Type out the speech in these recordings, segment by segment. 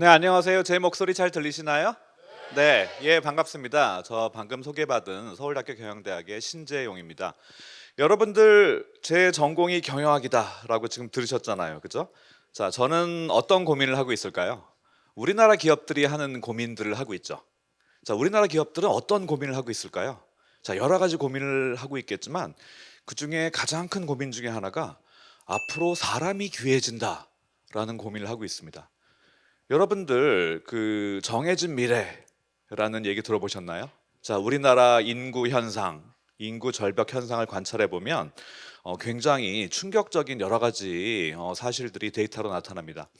네, 안녕하세요. 제 목소리 잘 들리시나요? 네, 예, 반갑습니다. 저 방금 소개받은 서울대학교 경영대학의 신재용입니다. 여러분들 제 전공이 경영학이다라고 지금 들으셨잖아요. 그죠? 자, 저는 어떤 고민을 하고 있을까요? 우리나라 기업들이 하는 고민들을 하고 있죠. 자, 우리나라 기업들은 어떤 고민을 하고 있을까요? 자, 여러 가지 고민을 하고 있겠지만 그중에 가장 큰 고민 중에 하나가 앞으로 사람이 귀해진다라는 고민을 하고 있습니다. 여러분들 그 정해진 미래라는 얘기 들어보셨나요? 자, 우리나라 인구 현상, 인구 절벽 현상을 관찰해 보면 굉장히 충격적인 여러 가지 사실들이 데이터로 나타납니다.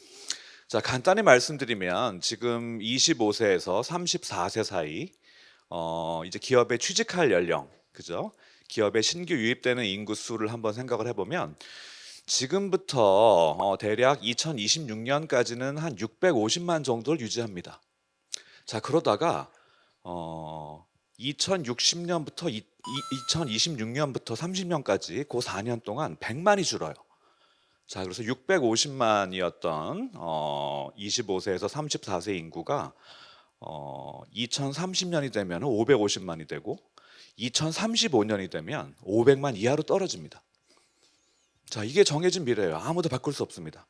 자, 간단히 말씀드리면 지금 25세에서 34세 사이 이제 기업에 취직할 연령, 그죠? 기업에 신규 유입되는 인구 수를 한번 생각을 해보면 지금부터 대략 2026년까지는 한 650만 정도를 유지합니다. 자, 그러다가 2060년부터 2026년부터 30년까지 그 4년 동안 100만이 줄어요. 자, 그래서 650만이었던 25세에서 34세 인구가 2030년이 되면 550만이 되고 2035년이 되면 500만 이하로 떨어집니다. 자, 이게 정해진 미래예요. 아무도 바꿀 수 없습니다.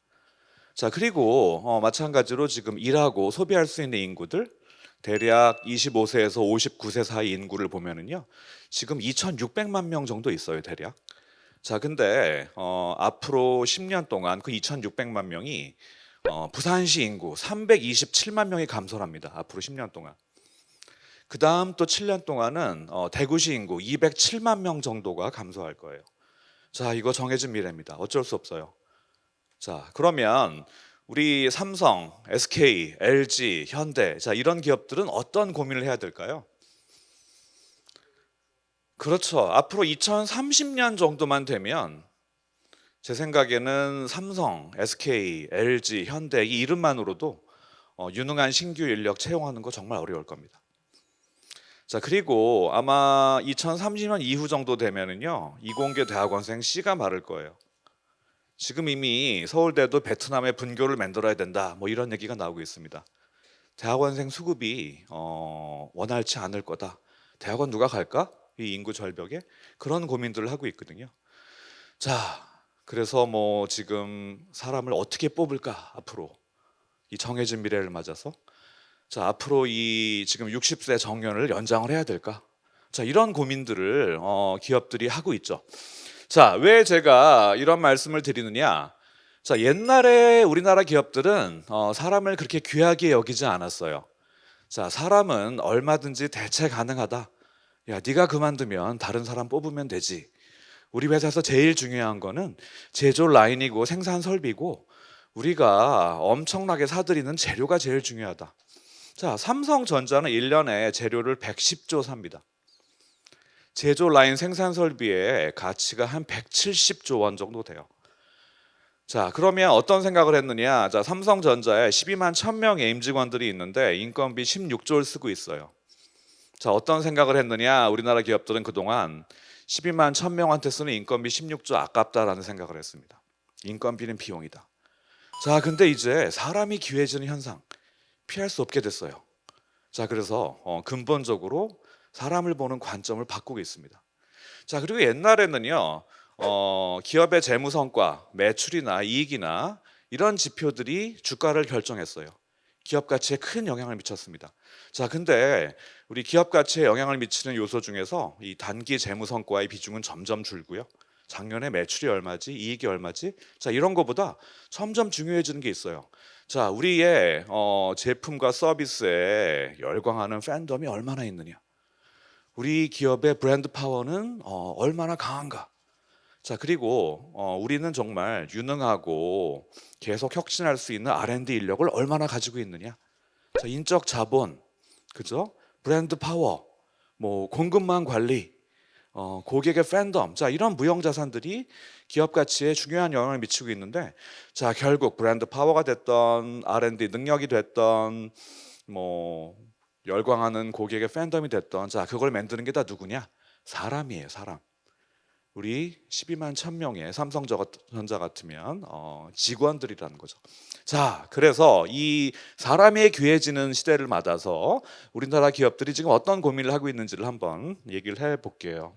자, 그리고 마찬가지로 지금 일하고 소비할 수 있는 인구들 대략 25세에서 59세 사이 인구를 보면은요. 지금 2,600만 명 정도 있어요, 대략. 자, 근데 앞으로 10년 동안 그 2,600만 명이 부산시 인구 327만 명이 감소를 합니다. 앞으로 10년 동안. 그다음 또 7년 동안은 대구시 인구 207만 명 정도가 감소할 거예요. 자, 이거 정해진 미래입니다. 어쩔 수 없어요. 자, 그러면 우리 삼성, SK, LG, 현대, 자, 이런 기업들은 어떤 고민을 해야 될까요? 그렇죠. 앞으로 2030년 정도만 되면 제 생각에는 삼성, SK, LG, 현대 이 이름만으로도 유능한 신규 인력 채용하는 거 정말 어려울 겁니다. 자, 그리고 아마 2030년 이후 정도 되면은요, 이공계 대학원생 씨가 마를 거예요. 지금 이미 서울대도 베트남에 분교를 만들어야 된다, 뭐 이런 얘기가 나오고 있습니다. 대학원생 수급이 원활치 않을 거다. 대학원 누가 갈까? 이 인구 절벽에 그런 고민들을 하고 있거든요. 자, 그래서 뭐 지금 사람을 어떻게 뽑을까 앞으로 이 정해진 미래를 맞아서 자, 앞으로 이 지금 60세 정년을 연장을 해야 될까? 자, 이런 고민들을 기업들이 하고 있죠. 자, 왜 제가 이런 말씀을 드리느냐? 자, 옛날에 우리나라 기업들은 사람을 그렇게 귀하게 여기지 않았어요. 자, 사람은 얼마든지 대체 가능하다. 야, 네가 그만두면 다른 사람 뽑으면 되지. 우리 회사에서 제일 중요한 거는 제조 라인이고 생산 설비고 우리가 엄청나게 사들이는 재료가 제일 중요하다. 자, 삼성전자는 1년에 재료를 110조 삽니다. 제조 라인 생산 설비의 가치가 한 170조 원 정도 돼요. 자, 그러면 어떤 생각을 했느냐? 자, 삼성전자에 12만 1000명의 임직원들이 있는데 인건비 16조를 쓰고 있어요. 자, 어떤 생각을 했느냐? 우리나라 기업들은 그동안 12만 1000명한테 쓰는 인건비 16조 아깝다라는 생각을 했습니다. 인건비는 비용이다. 자, 근데 이제 사람이 귀해지는 현상 피할 수 없게 됐어요. 자, 그래서 근본적으로 사람을 보는 관점을 바꾸고 있습니다. 자, 그리고 옛날에는요, 기업의 재무 성과, 매출이나 이익이나 이런 지표들이 주가를 결정했어요. 기업 가치에 큰 영향을 미쳤습니다. 자, 근데 우리 기업 가치에 영향을 미치는 요소 중에서 이 단기 재무 성과의 비중은 점점 줄고요. 작년에 매출이 얼마지, 이익이 얼마지? 자, 이런 거보다 점점 중요해지는 게 있어요. 자, 우리의 제품과 서비스에 열광하는 팬덤이 얼마나 있느냐? 우리 기업의 브랜드 파워는 얼마나 강한가? 자, 그리고 우리는 정말 유능하고 계속 혁신할 수 있는 R&D 인력을 얼마나 가지고 있느냐? 자, 인적 자본, 그죠? 브랜드 파워, 뭐 공급망 관리, 고객의 팬덤, 자, 이런 무형 자산들이 기업 가치에 중요한 영향을 미치고 있는데, 자, 결국 브랜드 파워가 됐던 R&D 능력이 됐던 뭐 열광하는 고객의 팬덤이 됐던 자, 그걸 만드는 게 다 누구냐? 사람이에요, 사람. 우리 12만 1,000명의 삼성전자 같으면 직원들이라는 거죠. 자, 그래서 이 사람이 귀해지는 시대를 맞아서 우리나라 기업들이 지금 어떤 고민을 하고 있는지를 한번 얘기를 해볼게요.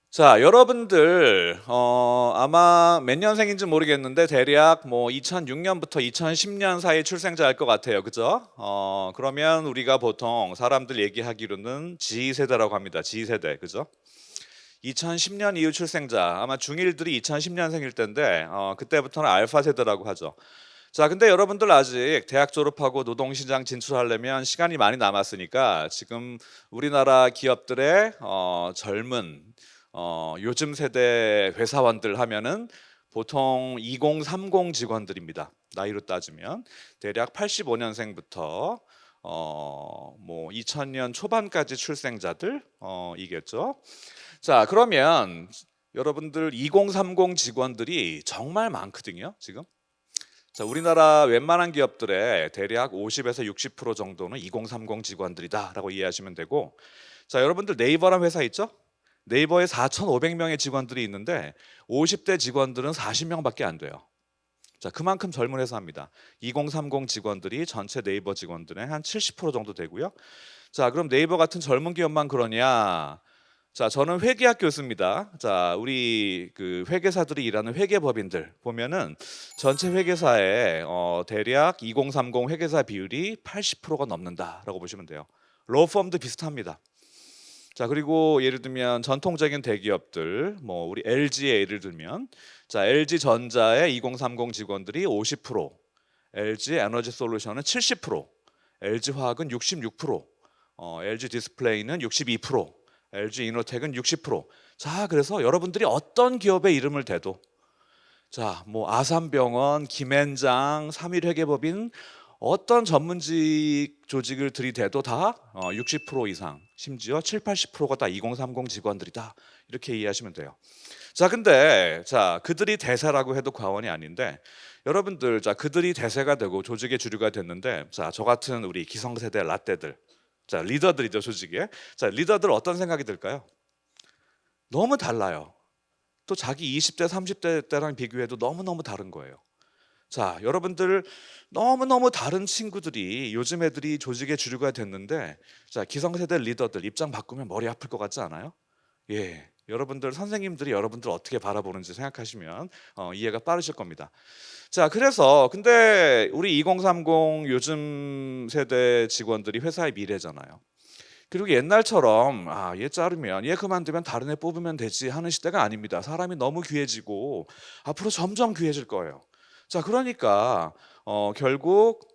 자, 여러분들 아마 몇 년생인지 모르겠는데 대략 뭐 2006년부터 2010년 사이 출생자일 것 같아요. 그죠? 그러면 우리가 보통 사람들 얘기하기로는 G세대라고 합니다. G세대. 그죠? 2010년 이후 출생자, 아마 중1들이 2010년생일 텐데 그때부터는 알파 세대라고 하죠. 자, 근데 여러분들 아직 대학 졸업하고 노동시장 진출하려면 시간이 많이 남았으니까 지금 우리나라 기업들의 젊은 요즘 세대 회사원들 하면은 보통 2030 직원들입니다. 나이로 따지면 대략 85년생부터 뭐 2000년 초반까지 출생자들 이겠죠. 자, 그러면 여러분들 2030 직원들이 정말 많거든요, 지금. 자, 우리나라 웬만한 기업들의 대략 50에서 60% 정도는 2030 직원들이다라고 이해하시면 되고, 자, 여러분들 네이버라는 회사 있죠? 네이버에 4,500명의 직원들이 있는데 50대 직원들은 40명밖에 안 돼요. 자, 그만큼 젊은 회사입니다. 2030 직원들이 전체 네이버 직원들의 한 70% 정도 되고요. 자, 그럼 네이버 같은 젊은 기업만 그러냐? 자, 저는 회계학 교수입니다. 자, 우리 그 회계사들이 일하는 회계법인들 보면은 전체 회계사의 대략 2030 회계사 비율이 80%가 넘는다라고 보시면 돼요. 로펌도 비슷합니다. 자, 그리고 예를 들면 전통적인 대기업들, 뭐 우리 LG의 예를 들면, 자, LG전자의 2030 직원들이 50%, LG 에너지 솔루션은 70%, LG화학은 66%, LG 디스플레이는 62%, LG 이노텍은 60%. 자, 그래서 여러분들이 어떤 기업의 이름을 대도, 자, 뭐 아산병원, 김앤장, 삼일회계법인 어떤 전문직 조직을 들이대도 다 60% 이상, 심지어 7, 80%가 다 2030 직원들이다. 이렇게 이해하시면 돼요. 자, 근데 자, 그들이 대세라고 해도 과언이 아닌데 여러분들, 자, 그들이 대세가 되고 조직의 주류가 됐는데, 자, 저 같은 우리 기성세대 라떼들, 자, 리더들이죠, 조직에. 자, 리더들 어떤 생각이 들까요? 너무 달라요. 또 자기 20대, 30대 때랑 비교해도 너무너무 다른 거예요. 자, 여러분들 너무너무 다른 친구들이 요즘 애들이 조직의 주류가 됐는데, 자, 기성세대 리더들 입장 바꾸면 머리 아플 것 같지 않아요? 예, 여러분들 선생님들이 여러분들 어떻게 바라보는지 생각하시면 이해가 빠르실 겁니다. 자, 그래서 근데 우리 2030 요즘 세대 직원들이 회사의 미래잖아요. 그리고 옛날처럼 얘 자르면 얘 그만두면 다른 애 뽑으면 되지 하는 시대가 아닙니다. 사람이 너무 귀해지고 앞으로 점점 귀해질 거예요. 자, 그러니까 결국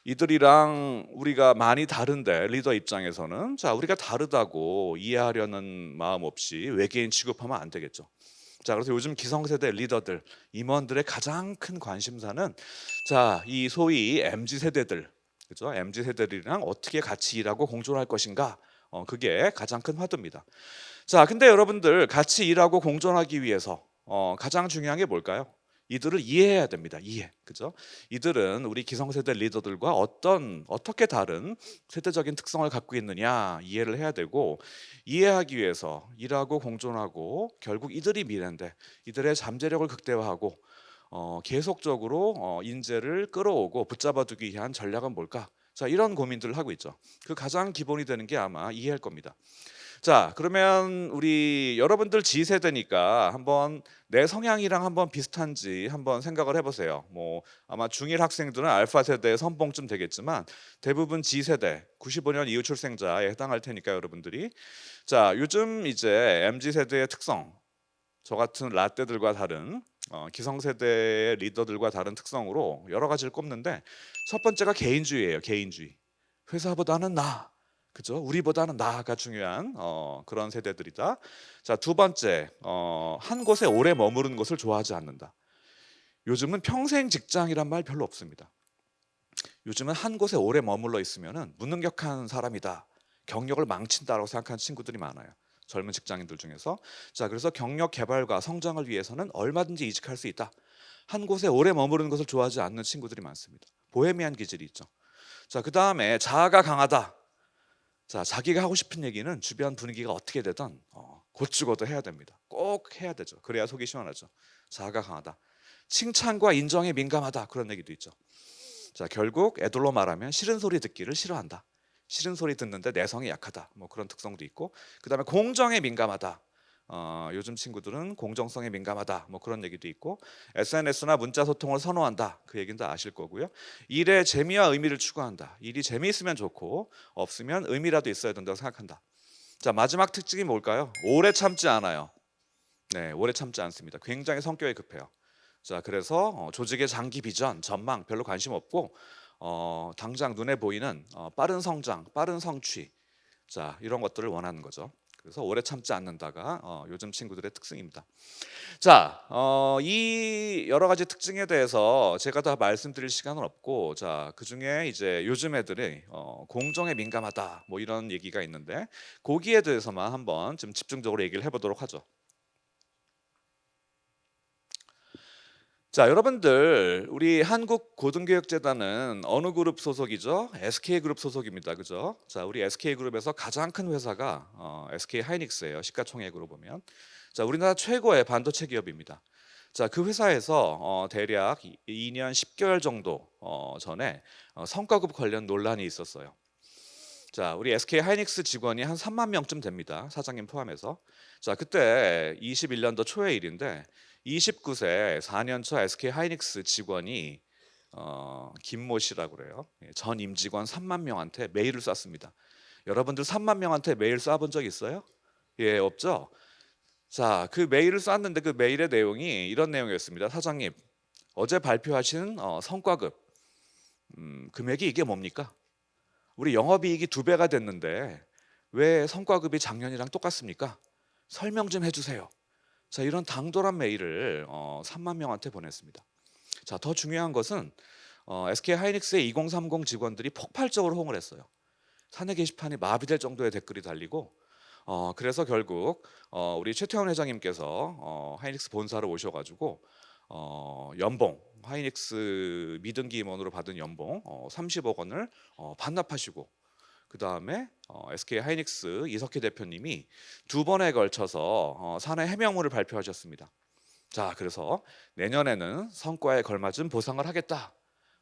이들이랑 우리가 많이 다른데 리더 입장에서는 자, 우리가 다르다고 이해하려는 마음 없이 외계인 취급하면 안 되겠죠. 자, 그래서 요즘 기성세대 리더들, 임원들의 가장 큰 관심사는 자, 이 소위 MZ 세대들, 그죠? MZ 세대들이랑 어떻게 같이 일하고 공존할 것인가? 그게 가장 큰 화두입니다. 자, 근데 여러분들 같이 일하고 공존하기 위해서 가장 중요한 게 뭘까요? 이들을 이해해야 됩니다. 이해, 그죠? 이들은 우리 기성세대 리더들과 어떻게 다른 세대적인 특성을 갖고 있느냐 이해를 해야 되고, 이해하기 위해서 일하고 공존하고 결국 이들이 미래인데 이들의 잠재력을 극대화하고 계속적으로 인재를 끌어오고 붙잡아두기 위한 전략은 뭘까? 자, 이런 고민들을 하고 있죠. 그 가장 기본이 되는 게 아마 이해할 겁니다. 자, 그러면 우리 여러분들 G세대니까 한번 내 성향이랑 한번 비슷한지 한번 생각을 해보세요. 뭐 아마 중1 학생들은 알파 세대의 선봉쯤 되겠지만 대부분 G세대 95년 이후 출생자에 해당할 테니까 여러분들이, 자, 요즘 이제 MZ 세대의 특성, 저 같은 라떼들과 다른 기성세대의 리더들과 다른 특성으로 여러 가지를 꼽는데, 첫 번째가 개인주의예요. 개인주의. 회사보다는 나, 그죠? 우리보다는 나가 중요한 그런 세대들이다. 자, 두 번째, 한 곳에 오래 머무르는 것을 좋아하지 않는다. 요즘은 평생 직장이란 말 별로 없습니다. 요즘은 한 곳에 오래 머물러 있으면은 무능력한 사람이다, 경력을 망친다라고 생각하는 친구들이 많아요. 젊은 직장인들 중에서. 자, 그래서 경력 개발과 성장을 위해서는 얼마든지 이직할 수 있다. 한 곳에 오래 머무르는 것을 좋아하지 않는 친구들이 많습니다. 보헤미안 기질이 있죠. 자, 그 다음에 자아가 강하다. 자, 자기가 하고 싶은 얘기는 주변 분위기가 어떻게 되든 곧 죽어도 해야 됩니다. 꼭 해야 되죠. 그래야 속이 시원하죠. 자아가 강하다. 칭찬과 인정에 민감하다. 그런 얘기도 있죠. 자, 결국 애들로 말하면 싫은 소리 듣기를 싫어한다. 싫은 소리 듣는데 내성이 약하다. 뭐 그런 특성도 있고, 그다음에 공정에 민감하다. 요즘 친구들은 공정성에 민감하다. 뭐 그런 얘기도 있고, SNS나 문자 소통을 선호한다. 그 얘기는 다 아실 거고요. 일에 재미와 의미를 추구한다. 일이 재미있으면 좋고 없으면 의미라도 있어야 된다고 생각한다. 자, 마지막 특징이 뭘까요? 오래 참지 않아요. 네, 오래 참지 않습니다. 굉장히 성격이 급해요. 자, 그래서 조직의 장기 비전, 전망 별로 관심 없고, 당장 눈에 보이는 빠른 성장, 빠른 성취, 자, 이런 것들을 원하는 거죠. 그래서 오래 참지 않는다가 요즘 친구들의 특징입니다. 자, 이 여러 가지 특징에 대해서 제가 다 말씀드릴 시간은 없고, 자, 그 중에 이제 요즘 애들이 공정에 민감하다, 뭐 이런 얘기가 있는데, 거기에 대해서만 한번 좀 집중적으로 얘기를 해보도록 하죠. 자, 여러분들 우리 한국고등교육재단은 어느 그룹 소속이죠? SK그룹 소속입니다. 그죠? 자, 우리 SK그룹에서 가장 큰 회사가 SK하이닉스예요. 시가총액으로 보면. 자, 우리나라 최고의 반도체 기업입니다. 자, 그 회사에서 대략 2년 10개월 정도 전에 성과급 관련 논란이 있었어요. 자, 우리 SK하이닉스 직원이 한 3만 명쯤 됩니다. 사장님 포함해서. 자, 그때 21년도 초의 일인데 29세 4년차 SK하이닉스 직원이 김모 씨라고 그래요. 전 임직원 3만 명한테 메일을 쐈습니다. 여러분들 3만 명한테 메일 쏴본 적 있어요? 예, 없죠? 자, 그 메일을 쐈는데 그 메일의 내용이 이런 내용이었습니다. 사장님, 어제 발표하신 성과급 금액이 이게 뭡니까? 우리 영업이익이 2배가 됐는데 왜 성과급이 작년이랑 똑같습니까? 설명 좀 해주세요. 자, 이런 당돌한 메일을 3만 명한테 보냈습니다. 자, 더 중요한 것은 SK하이닉스의 2030 직원들이 폭발적으로 호응을 했어요. 사내 게시판이 마비될 정도의 댓글이 달리고, 그래서 결국 우리 최태원 회장님께서 하이닉스 본사로 오셔가지고 연봉, 하이닉스 미등기 임원으로 받은 연봉 30억 원을 반납하시고, 그 다음에 SK 하이닉스 이석희 대표님이 2번에 걸쳐서 사내 해명문을 발표하셨습니다. 자, 그래서 내년에는 성과에 걸맞은 보상을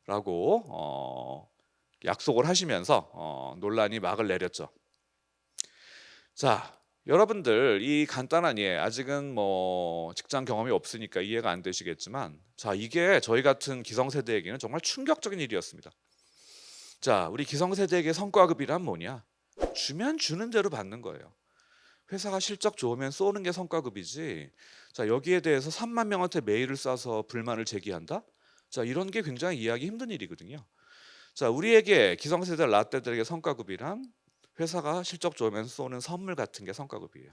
하겠다라고 약속을 하시면서 논란이 막을 내렸죠. 자, 여러분들 이 간단한 이해, 아직은 뭐 직장 경험이 없으니까 이해가 안 되시겠지만, 자, 이게 저희 같은 기성세대에게는 정말 충격적인 일이었습니다. 자, 우리 기성세대에게 성과급이란 뭐냐? 주면 주는 대로 받는 거예요. 회사가 실적 좋으면 쏘는 게 성과급이지. 자, 여기에 대해서 3만 명한테 메일을 쏴서 불만을 제기한다? 자, 이런 게 굉장히 이해하기 힘든 일이거든요. 자, 우리에게 기성세대 라떼들에게 성과급이란 회사가 실적 좋으면 쏘는 선물 같은 게 성과급이에요.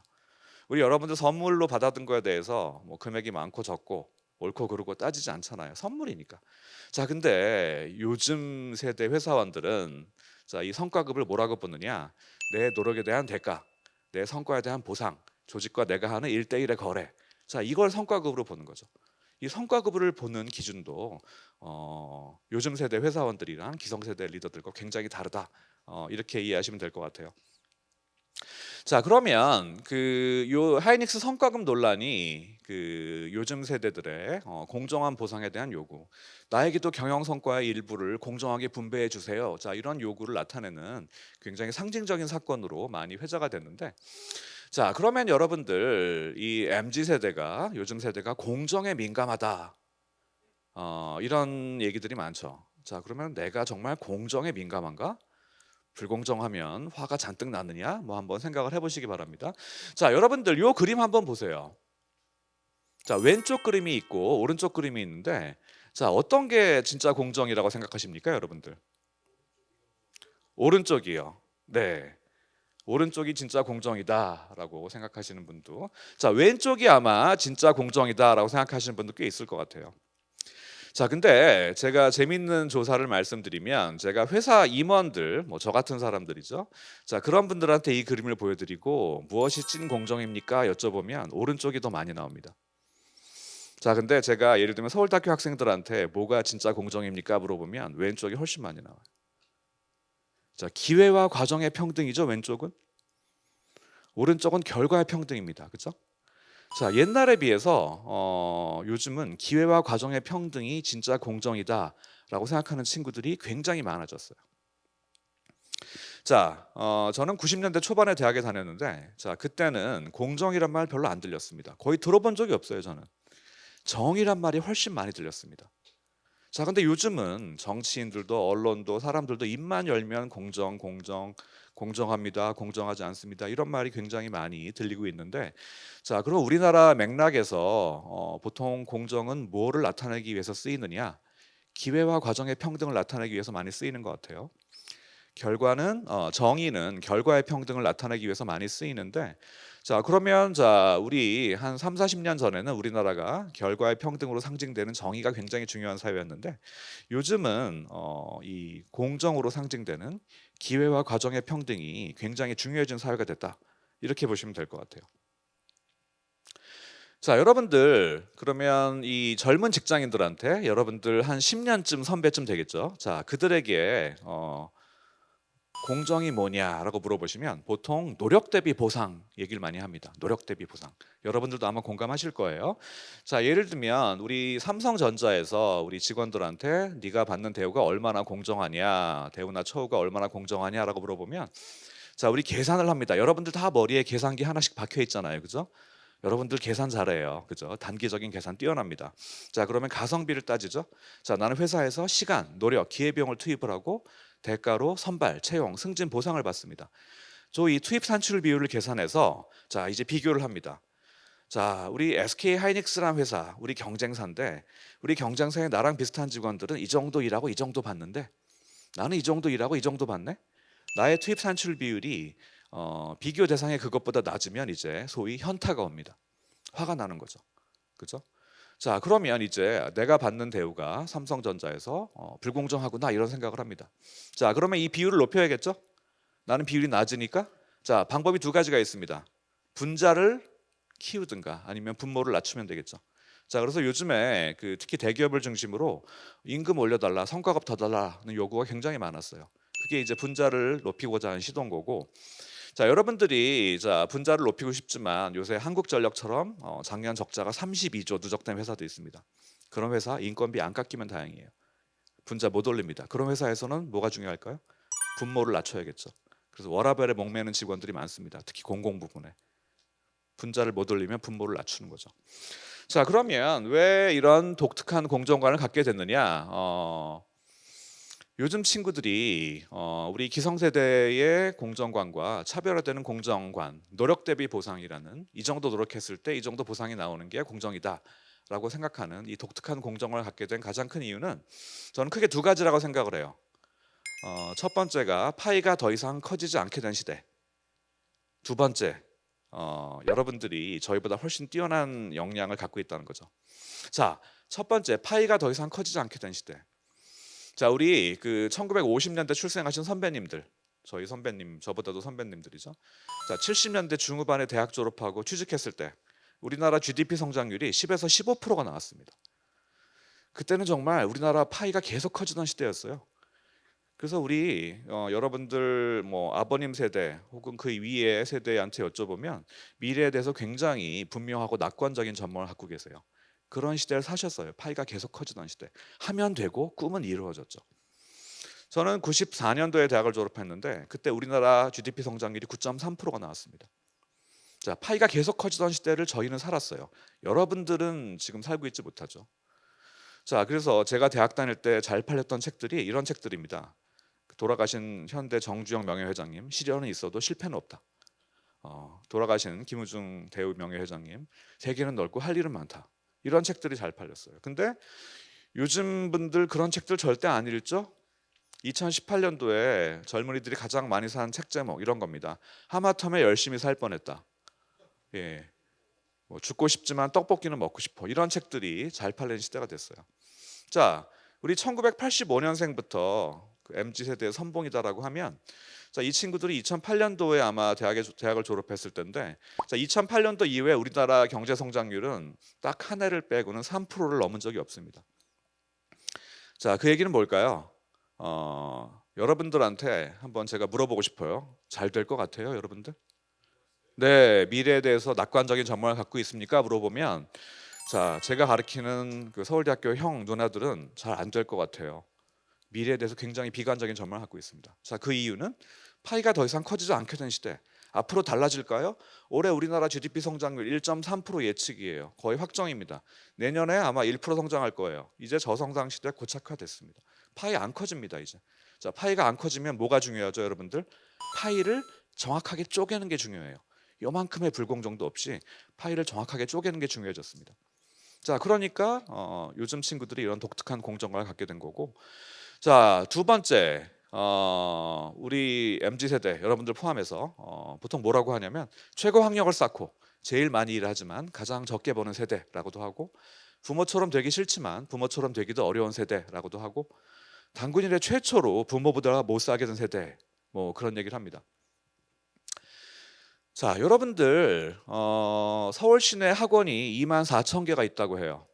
우리 여러분들 선물로 받아든 거에 대해서 뭐 금액이 많고 적고 옳고 그르고 따지지 않잖아요. 선물이니까. 자, 근데 요즘 세대 회사원들은 자, 이 성과급을 뭐라고 보느냐? 내 노력에 대한 대가, 내 성과에 대한 보상, 조직과 내가 하는 1대1의 거래. 자, 이걸 성과급으로 보는 거죠. 이 성과급을 보는 기준도 요즘 세대 회사원들이랑 기성세대 리더들과 굉장히 다르다. 이렇게 이해하시면 될 것 같아요. 자, 그러면 요 하이닉스 성과급 논란이 요즘 세대들의 공정한 보상에 대한 요구, 나에게도 경영 성과의 일부를 공정하게 분배해 주세요. 자, 이런 요구를 나타내는 굉장히 상징적인 사건으로 많이 회자가 됐는데, 자, 그러면 여러분들 이 MZ 세대가 요즘 세대가 공정에 민감하다, 이런 얘기들이 많죠. 자, 그러면 내가 정말 공정에 민감한가? 불공정하면 화가 잔뜩 나느냐? 뭐 한번 생각을 해보시기 바랍니다. 자, 여러분들 요 그림 한번 보세요. 자, 왼쪽 그림이 있고 오른쪽 그림이 있는데, 자, 어떤 게 진짜 공정이라고 생각하십니까, 여러분들? 오른쪽이요. 네. 오른쪽이 진짜 공정이다라고 생각하시는 분도, 자, 왼쪽이 아마 진짜 공정이다라고 생각하시는 분도 꽤 있을 것 같아요. 자, 근데 제가 재밌는 조사를 말씀드리면, 제가 회사 임원들, 뭐 저 같은 사람들이죠. 자, 그런 분들한테 이 그림을 보여드리고 무엇이 찐 공정입니까? 여쭤보면 오른쪽이 더 많이 나옵니다. 자, 근데 제가 예를 들면 서울대학교 학생들한테 뭐가 진짜 공정입니까? 물어보면 왼쪽이 훨씬 많이 나와요. 자, 기회와 과정의 평등이죠, 왼쪽은. 오른쪽은 결과의 평등입니다. 그죠? 자, 옛날에 비해서 요즘은 기회와 과정의 평등이 진짜 공정이다라고 생각하는 친구들이 굉장히 많아졌어요. 자, 저는 90년대 초반에 대학에 다녔는데, 자, 그때는 공정이란 말 별로 안 들렸습니다. 거의 들어본 적이 없어요, 저는. 정의란 말이 훨씬 많이 들렸습니다. 자, 근데 요즘은 정치인들도 언론도 사람들도 입만 열면 공정합니다, 공정하지 않습니다, 이런 말이 굉장히 많이 들리고 있는데, 자, 그럼 우리나라 맥락에서 보통 공정은 뭐를 나타내기 위해서 쓰이느냐? 기회와 과정의 평등을 나타내기 위해서 많이 쓰이는 것 같아요. 정의는 결과의 평등을 나타내기 위해서 많이 쓰이는데, 자, 그러면 우리 한 3, 40년 전에는 우리나라가 결과의 평등으로 상징되는 정의가 굉장히 중요한 사회였는데, 요즘은 이 공정으로 상징되는 기회와 과정의 평등이 굉장히 중요해진 사회가 됐다, 이렇게 보시면 될 것 같아요. 자, 여러분들 그러면 이 젊은 직장인들한테, 여러분들 한 10년쯤 선배쯤 되겠죠. 자, 그들에게 공정이 뭐냐라고 물어보시면 보통 노력 대비 보상 얘기를 많이 합니다. 노력 대비 보상. 여러분들도 아마 공감하실 거예요. 자, 예를 들면 우리 삼성전자에서 우리 직원들한테 네가 받는 대우가 얼마나 공정하냐, 대우나 처우가 얼마나 공정하냐라고 물어보면, 자, 우리 계산을 합니다. 여러분들 다 머리에 계산기 하나씩 박혀 있잖아요. 그죠? 여러분들 계산 잘해요. 그죠? 단기적인 계산 뛰어납니다. 자, 그러면 가성비를 따지죠. 자, 나는 회사에서 시간, 노력, 기회비용을 투입을 하고 대가로 선발, 채용, 승진 보상을 받습니다. 저 이 투입 산출 비율을 계산해서 자, 이제 비교를 합니다. 자, 우리 SK 하이닉스라는 회사, 우리 경쟁사인데, 우리 경쟁사에 나랑 비슷한 직원들은 이 정도 일하고 이 정도 받는데, 나는 이 정도 일하고 이 정도 받네. 나의 투입 산출 비율이 비교 대상의 그것보다 낮으면 이제 소위 현타가 옵니다. 화가 나는 거죠. 그죠? 자, 그러면 이제 내가 받는 대우가 삼성전자에서 불공정하구나, 이런 생각을 합니다. 자, 그러면 이 비율을 높여야겠죠? 나는 비율이 낮으니까. 자, 방법이 두 가지가 있습니다. 분자를 키우든가 아니면 분모를 낮추면 되겠죠. 자, 그래서 요즘에 특히 대기업을 중심으로 임금 올려달라, 성과급 더 달라는 요구가 굉장히 많았어요. 그게 이제 분자를 높이고자 하는 시도인 거고, 자, 여러분들이 분자를 높이고 싶지만 요새 한국전력처럼 작년 적자가 32조 누적된 회사도 있습니다. 그런 회사 인건비 안 깎이면 다행이에요. 분자 못 올립니다. 그런 회사에서는 뭐가 중요할까요? 분모를 낮춰야겠죠. 그래서 워라밸에 목매는 직원들이 많습니다. 특히 공공 부분에. 분자를 못 올리면 분모를 낮추는 거죠. 자, 그러면 왜 이런 독특한 공정관을 갖게 됐느냐? 요즘 친구들이 우리 기성세대의 공정관과 차별화되는 공정관, 노력 대비 보상이라는, 이 정도 노력했을 때 이 정도 보상이 나오는 게 공정이다라고 생각하는 이 독특한 공정을 갖게 된 가장 큰 이유는 저는 크게 두 가지라고 생각을 해요. 첫 번째가 파이가 더 이상 커지지 않게 된 시대. 두 번째, 여러분들이 저희보다 훨씬 뛰어난 역량을 갖고 있다는 거죠. 자, 첫 번째, 파이가 더 이상 커지지 않게 된 시대. 자, 우리 1950년대 출생하신 선배님들, 저희 선배님, 저보다도 선배님들이죠. 자, 70년대 중후반에 대학 졸업하고 취직했을 때 우리나라 GDP 성장률이 10에서 15%가 나왔습니다. 그때는 정말 우리나라 파이가 계속 커지던 시대였어요. 그래서 우리 여러분들 뭐 아버님 세대 혹은 그 위의 세대한테 여쭤보면 미래에 대해서 굉장히 분명하고 낙관적인 전망을 갖고 계세요. 그런 시대를 사셨어요. 파이가 계속 커지던 시대. 하면 되고 꿈은 이루어졌죠. 저는 94년도에 대학을 졸업했는데 그때 우리나라 GDP 성장률이 9.3%가 나왔습니다. 자, 파이가 계속 커지던 시대를 저희는 살았어요. 여러분들은 지금 살고 있지 못하죠. 자, 그래서 제가 대학 다닐 때 잘 팔렸던 책들이 이런 책들입니다. 돌아가신 현대 정주영 명예회장님, 시련은 있어도 실패는 없다. 돌아가신 김우중 대우 명예회장님, 세계는 넓고 할 일은 많다. 이런 책들이 잘 팔렸어요. 근데 요즘 분들 그런 책들 절대 안 읽죠? 2018년도에 젊은이들이 가장 많이 산 책 제목 이런 겁니다. 하마터면 열심히 살 뻔했다. 예, 뭐 죽고 싶지만 떡볶이는 먹고 싶어. 이런 책들이 잘 팔리는 시대가 됐어요. 자, 우리 1985년생부터 MZ 세대의 선봉이다라고 하면, 자, 이 친구들이 2008년도에 아마 대학을 졸업했을 텐데, 자, 2008년도 이후에 우리나라 경제 성장률은 딱 한 해를 빼고는 3%를 넘은 적이 없습니다. 자, 그 얘기는 뭘까요? 여러분들한테 한번 제가 물어보고 싶어요. 잘 될 것 같아요, 여러분들? 네, 미래에 대해서 낙관적인 전망을 갖고 있습니까? 물어보면 자, 제가 가르치는 그 서울대학교 형 누나들은 잘 안 될 것 같아요. 미래에 대해서 굉장히 비관적인 전망을 갖고 있습니다. 자, 그 이유는 파이가 더 이상 커지지 않게 된 시대. 앞으로 달라질까요? 올해 우리나라 GDP 성장률 1.3% 예측이에요. 거의 확정입니다. 내년에 아마 1% 성장할 거예요. 이제 저성장 시대 고착화됐습니다. 파이 안 커집니다, 이제. 자, 파이가 안 커지면 뭐가 중요하죠, 여러분들? 파이를 정확하게 쪼개는 게 중요해요. 요만큼의 불공정도 없이 파이를 정확하게 쪼개는 게 중요해졌습니다. 자, 그러니까 요즘 친구들이 이런 독특한 공정관을 갖게 된 거고, 자, 두 번째, 우리 MZ 세대 여러분들 포함해서 보통 뭐라고 하냐면 최고 학력을 쌓고 제일 많이 일하지만 가장 적게 버는 세대라고도 하고, 부모처럼 되기 싫지만 부모처럼 되기도 어려운 세대라고도 하고, 단군 이래 최초로 부모보다 못 살게 된 세대, 뭐 그런 얘기를 합니다. 자, 여러분들 서울 시내 학원이 24,000개가 있다고 해요.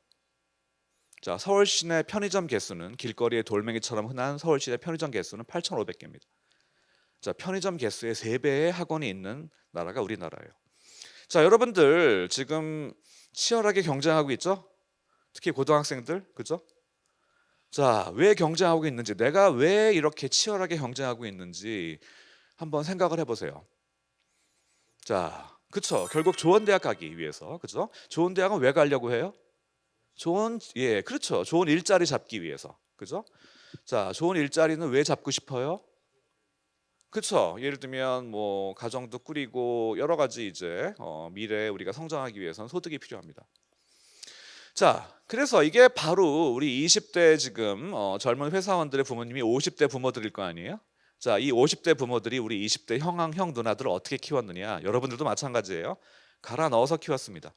자, 서울 시내 편의점 개수는 길거리의 돌멩이처럼 흔한 서울 시내 편의점 개수는 8,500개입니다. 자, 편의점 개수의 3배의 학원이 있는 나라가 우리나라예요. 자, 여러분들 지금 치열하게 경쟁하고 있죠? 특히 고등학생들, 그죠? 자, 왜 경쟁하고 있는지, 내가 왜 이렇게 치열하게 경쟁하고 있는지 한번 생각을 해보세요. 자, 그쵸? 결국 좋은 대학 가기 위해서, 그죠? 좋은 대학은 왜 가려고 해요? 그렇죠. 좋은 일자리 잡기 위해서, 그죠? 자, 좋은 일자리는 왜 잡고 싶어요? 그렇죠. 예를 들면 뭐 가정도 꾸리고 여러 가지 이제 미래에 우리가 성장하기 위해서는 소득이 필요합니다. 자, 그래서 이게 바로 우리 20대 지금 젊은 회사원들의 부모님이 50대 부모들일 거 아니에요? 자, 이 50대 부모들이 우리 20대 형 누나들을 어떻게 키웠느냐? 여러분들도 마찬가지예요. 갈아 넣어서 키웠습니다.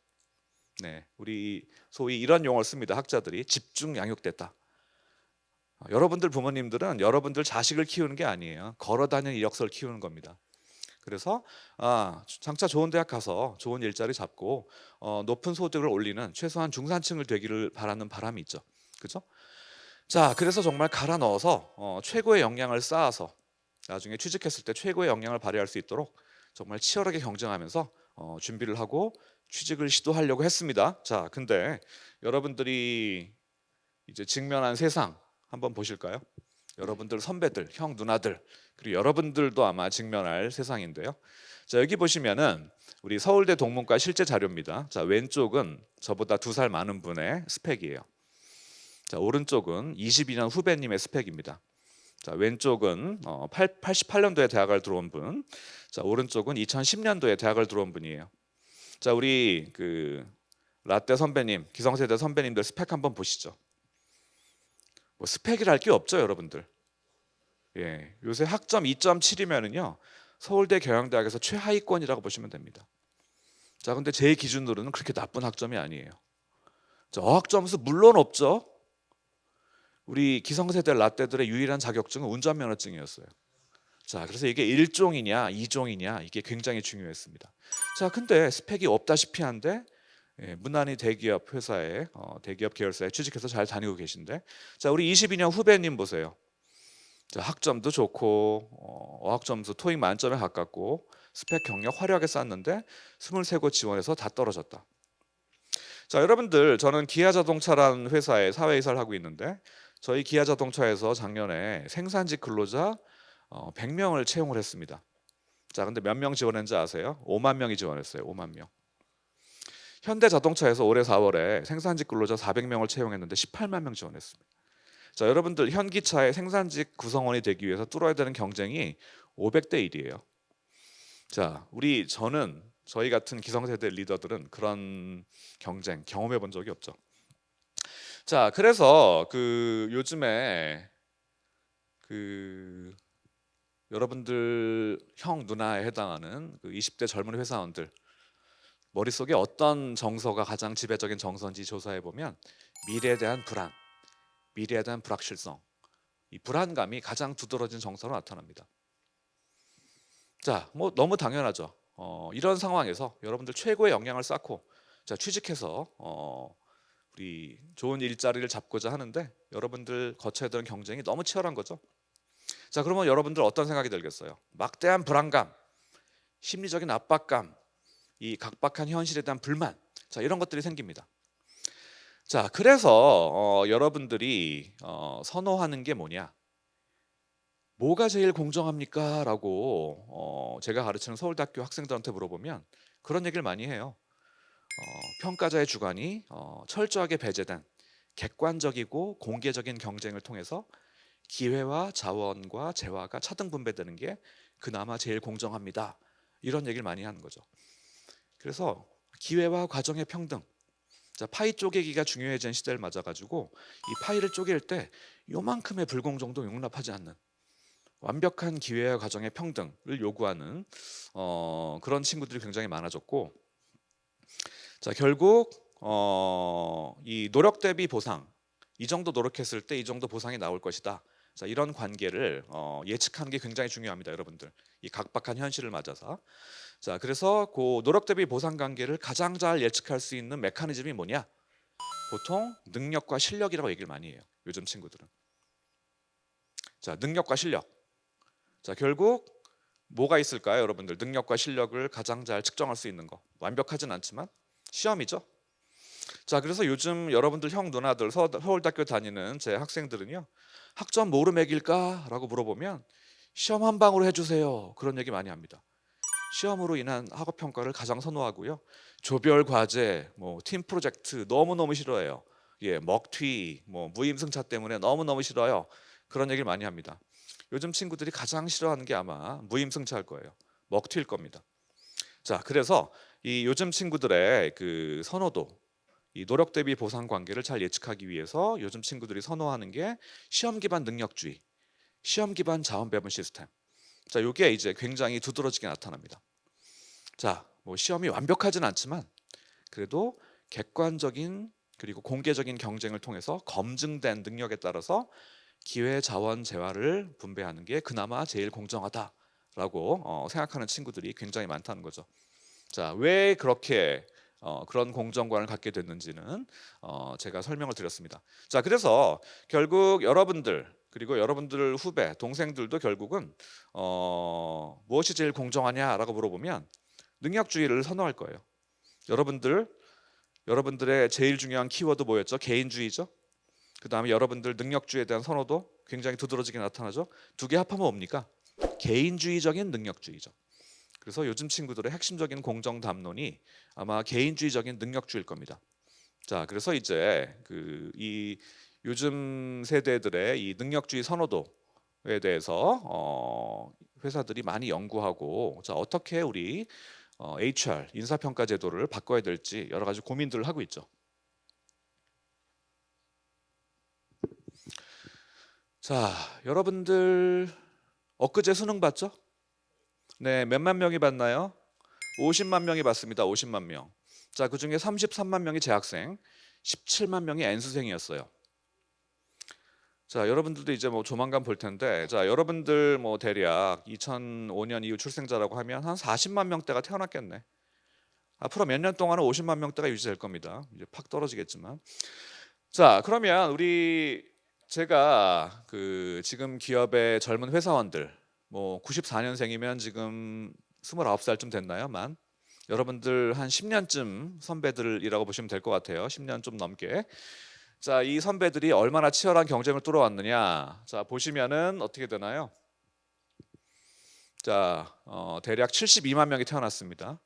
네, 우리 소위 이런 용어를 씁니다. 학자들이 집중 양육됐다. 여러분들 부모님들은 여러분들 자식을 키우는 게 아니에요. 걸어다니는 이력서를 키우는 겁니다. 그래서 장차 좋은 대학 가서 좋은 일자리 잡고 높은 소득을 올리는 최소한 중산층을 되기를 바라는 바람이 있죠. 그죠? 자, 그래서 정말 갈아 넣어서 최고의 역량을 쌓아서 나중에 취직했을 때 최고의 역량을 발휘할 수 있도록 정말 치열하게 경쟁하면서 준비를 하고 취직을 시도하려고 했습니다. 자, 근데 여러분들이 이제 직면한 세상 한번 보실까요? 여러분들 선배들, 형 누나들, 그리고 여러분들도 아마 직면할 세상인데요. 자, 여기 보시면은 우리 서울대 동문과 실제 자료입니다. 자, 왼쪽은 저보다 2살 많은 분의 스펙이에요. 자, 오른쪽은 22년 후배님의 스펙입니다. 자, 왼쪽은 88년도에 대학을 들어온 분, 자, 오른쪽은 2010년도에 대학을 들어온 분이에요. 자, 우리 그 라떼 선배님, 기성세대 선배님들 스펙 한번 보시죠. 뭐 스펙이랄 게 없죠, 여러분들. 예, 요새 학점 2.7이면은요 서울대 경영대학에서 최하위권이라고 보시면 됩니다. 자, 근데 제 기준으로는 그렇게 나쁜 학점이 아니에요. 자, 어학점수 물론 없죠. 우리 기성세대 라떼들의 유일한 자격증은 운전면허증이었어요. 자, 그래서 이게 1종이냐 2종이냐 이게 굉장히 중요했습니다. 자, 근데 스펙이 없다시피 한데 무난히 대기업 회사에 대기업 계열사에 취직해서 잘 다니고 계신데, 자, 우리 22년 후배님 보세요. 자, 학점도 좋고 어학점수 토익 만점에 가깝고 스펙 경력 화려하게 쌓았는데 23곳 지원해서 다 떨어졌다. 자, 여러분들 저는 기아자동차라는 회사에 사회이사를 하고 있는데, 저희 기아자동차에서 작년에 생산직 근로자 100명을 채용을 했습니다. 자, 근데 몇 명 지원했는지 아세요? 5만 명이 지원했어요. 5만 명. 현대자동차에서 올해 4월에 생산직 근로자 400명을 채용했는데 18만 명 지원했습니다. 자, 여러분들 현기차의 생산직 구성원이 되기 위해서 뚫어야 되는 경쟁이 500대 1이에요. 자, 저희 같은 기성세대 리더들은 그런 경쟁 경험해 본 적이 없죠. 자, 그래서 요즘에 여러분들 형 누나에 해당하는 20대 젊은 회사원들 머릿속에 어떤 정서가 가장 지배적인 정서인지 조사해 보면 미래에 대한 불안, 미래에 대한 불확실성, 이 불안감이 가장 두드러진 정서로 나타납니다. 자, 뭐 너무 당연하죠. 이런 상황에서 여러분들 최고의 역량을 쌓고 자, 취직해서 우리 좋은 일자리를 잡고자 하는데 여러분들 거쳐야 되는 경쟁이 너무 치열한 거죠. 자, 그러면 여러분들 어떤 생각이 들겠어요? 막대한 불안감, 심리적인 압박감, 이 각박한 현실에 대한 불만, 자 이런 것들이 생깁니다. 자 그래서 여러분들이 선호하는 게 뭐냐? 뭐가 제일 공정합니까? 라고 제가 가르치는 서울대학교 학생들한테 물어보면 그런 얘기를 많이 해요. 평가자의 주관이 철저하게 배제된 객관적이고 공개적인 경쟁을 통해서 기회와 자원과 재화가 차등 분배되는 게 그나마 제일 공정합니다. 이런 얘기를 많이 하는 거죠. 그래서 기회와 과정의 평등. 자, 파이 쪼개기가 중요해진 시대를 맞아가지고 이 파이를 쪼갤 때 요만큼의 불공정도 용납하지 않는 완벽한 기회와 과정의 평등을 요구하는 그런 친구들이 굉장히 많아졌고, 자 결국 이 노력 대비 보상, 이 정도 노력했을 때 이 정도 보상이 나올 것이다. 자 이런 관계를 예측하는 게 굉장히 중요합니다, 여러분들. 이 각박한 현실을 맞아서. 자 그래서 그 노력 대비 보상 관계를 가장 잘 예측할 수 있는 메커니즘이 뭐냐? 보통 능력과 실력이라고 얘기를 많이 해요, 요즘 친구들은. 자 능력과 실력. 자 결국 뭐가 있을까요, 여러분들? 능력과 실력을 가장 잘 측정할 수 있는 거. 완벽하진 않지만 시험이죠. 자 그래서 요즘 여러분들 형 누나들 서울대학교 다니는 제 학생들은요, 학점 뭐로 매길까? 라고 물어보면 시험 한 방으로 해주세요, 그런 얘기 많이 합니다. 시험으로 인한 학업 평가를 가장 선호하고요. 조별 과제, 뭐 팀 프로젝트 너무너무 싫어해요. 예, 먹튀, 뭐 무임승차 때문에 너무너무 싫어요. 그런 얘기를 많이 합니다. 요즘 친구들이 가장 싫어하는 게 아마 무임승차일 거예요. 먹튀일 겁니다. 자, 그래서 이 요즘 친구들의 그 선호도, 이 노력 대비 보상 관계를 잘 예측하기 위해서 요즘 친구들이 선호하는 게 시험 기반 능력주의, 시험 기반 자원 배분 시스템. 자, 이게 이제 굉장히 두드러지게 나타납니다. 자, 뭐 시험이 완벽하진 않지만 그래도 객관적인 그리고 공개적인 경쟁을 통해서 검증된 능력에 따라서 기회, 자원, 재화를 분배하는 게 그나마 제일 공정하다라고 생각하는 친구들이 굉장히 많다는 거죠. 자, 왜 그렇게 그런 공정관을 갖게 됐는지는 제가 설명을 드렸습니다. 자, 그래서 결국 여러분들 그리고 여러분들 후배, 동생들도 결국은 무엇이 제일 공정하냐라고 물어보면 능력주의를 선호할 거예요. 여러분들의 제일 중요한 키워드 뭐였죠? 개인주의죠. 그 다음에 여러분들 능력주의에 대한 선호도 굉장히 두드러지게 나타나죠. 두 개 합하면 뭡니까? 개인주의적인 능력주의죠. 그래서 요즘 친구들의 핵심적인 공정 담론이 아마 개인주의적인 능력주의일 겁니다. 자, 그래서 이제 이 요즘 세대들의 이 능력주의 선호도에 대해서 회사들이 많이 연구하고, 자 어떻게 우리 HR 인사평가 제도를 바꿔야 될지 여러 가지 고민들을 하고 있죠. 자, 여러분들 엊그제 수능 봤죠? 네, 몇만 명이 봤나요? 50만 명이 봤습니다. 50만 명. 자, 그중에 33만 명이 재학생, 17만 명이 N수생이었어요. 자, 여러분들도 이제 뭐 조만간 볼 텐데, 자, 여러분들 뭐 대략 2005년 이후 출생자라고 하면 한 40만 명대가 태어났겠네. 앞으로 몇 년 동안은 50만 명대가 유지될 겁니다. 이제 팍 떨어지겠지만. 자, 그러면 제가 지금 기업의 젊은 회사원들, 뭐 94년생이면 지금 29살쯤 됐나요? 여러분들 한 10년쯤 선배들이라고 보시면 될 것 같아요. 10년 좀 넘게. 자, 이 선배들이 얼마나 치열한 경쟁을 뚫어왔느냐. 자, 보시면은 어떻게 되나요? 자, 대략 72만 명이 태어났습니다.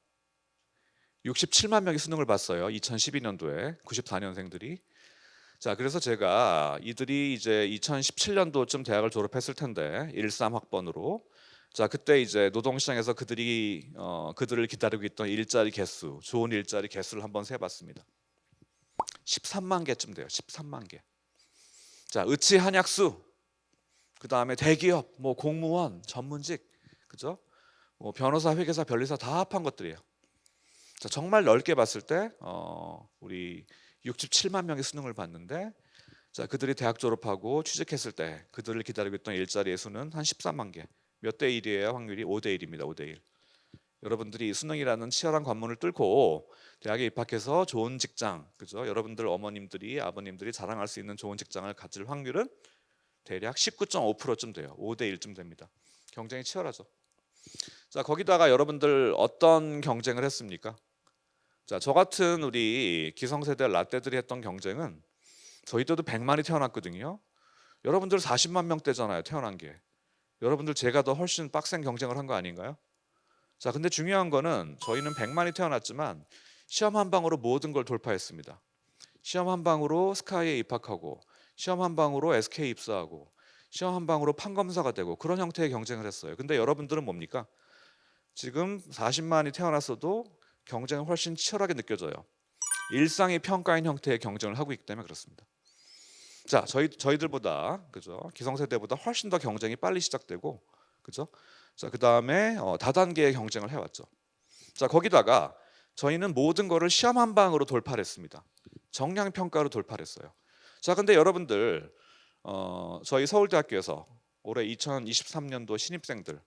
67만 명이 수능을 봤어요. 2012년도에 94년생들이. 자, 그래서 제가 이들이 이제 2017년도쯤 대학을 졸업했을 텐데 13학번으로, 자 그때 이제 노동시장에서 그들을 기다리고 있던 일자리 개수, 좋은 일자리 개수를 한번 세봤습니다. 13만 개쯤 돼요. 13만 개. 자, 의치 한약수, 그 다음에 대기업, 뭐 공무원, 전문직, 그죠? 뭐 변호사, 회계사, 변리사 다 합한 것들이에요. 자, 정말 넓게 봤을 때 우리 67만 명이 수능을 봤는데, 자 그들이 대학 졸업하고 취직했을 때 그들을 기다리고 있던 일자리의 수는 한 13만 개. 몇 대 1이에요? 확률이 5대 1입니다. 5대 1. 여러분들이 이 수능이라는 치열한 관문을 뚫고 대학에 입학해서 좋은 직장, 그죠? 여러분들 어머님들이 아버님들이 자랑할 수 있는 좋은 직장을 가질 확률은 대략 19.5%쯤 돼요. 5대 1쯤 됩니다. 경쟁이 치열하죠. 자, 거기다가 여러분들 어떤 경쟁을 했습니까? 자, 저 같은 우리 기성세대 라떼들이 했던 경쟁은 저희 때도 100만이 태어났거든요. 여러분들 40만 명대잖아요, 태어난 게. 여러분들 제가 더 훨씬 빡센 경쟁을 한 거 아닌가요? 자, 근데 중요한 거는 저희는 100만이 태어났지만 시험 한 방으로 모든 걸 돌파했습니다. 시험 한 방으로 스카이에 입학하고, 시험 한 방으로 SK 입사하고, 시험 한 방으로 판검사가 되고, 그런 형태의 경쟁을 했어요. 근데 여러분들은 뭡니까? 지금 40만이 태어났어도 경쟁은 훨씬 치열하게 느껴져요. 일상이 평가인 형태의 경쟁을 하고 있기 때문에 그렇습니다. 자, 저희들보다, 그죠? 기성세대보다 훨씬 더 경쟁이 빨리 시작되고, 그죠? 자, 그 다음에 다단계의 경쟁을 해왔죠. 자, 거기다가 저희는 모든 거를 시험 한 방으로 돌파를 했습니다. 정량 평가로 돌파를 했어요. 자, 근데 여러분들 저희 서울대학교에서 올해 2023년도 신입생들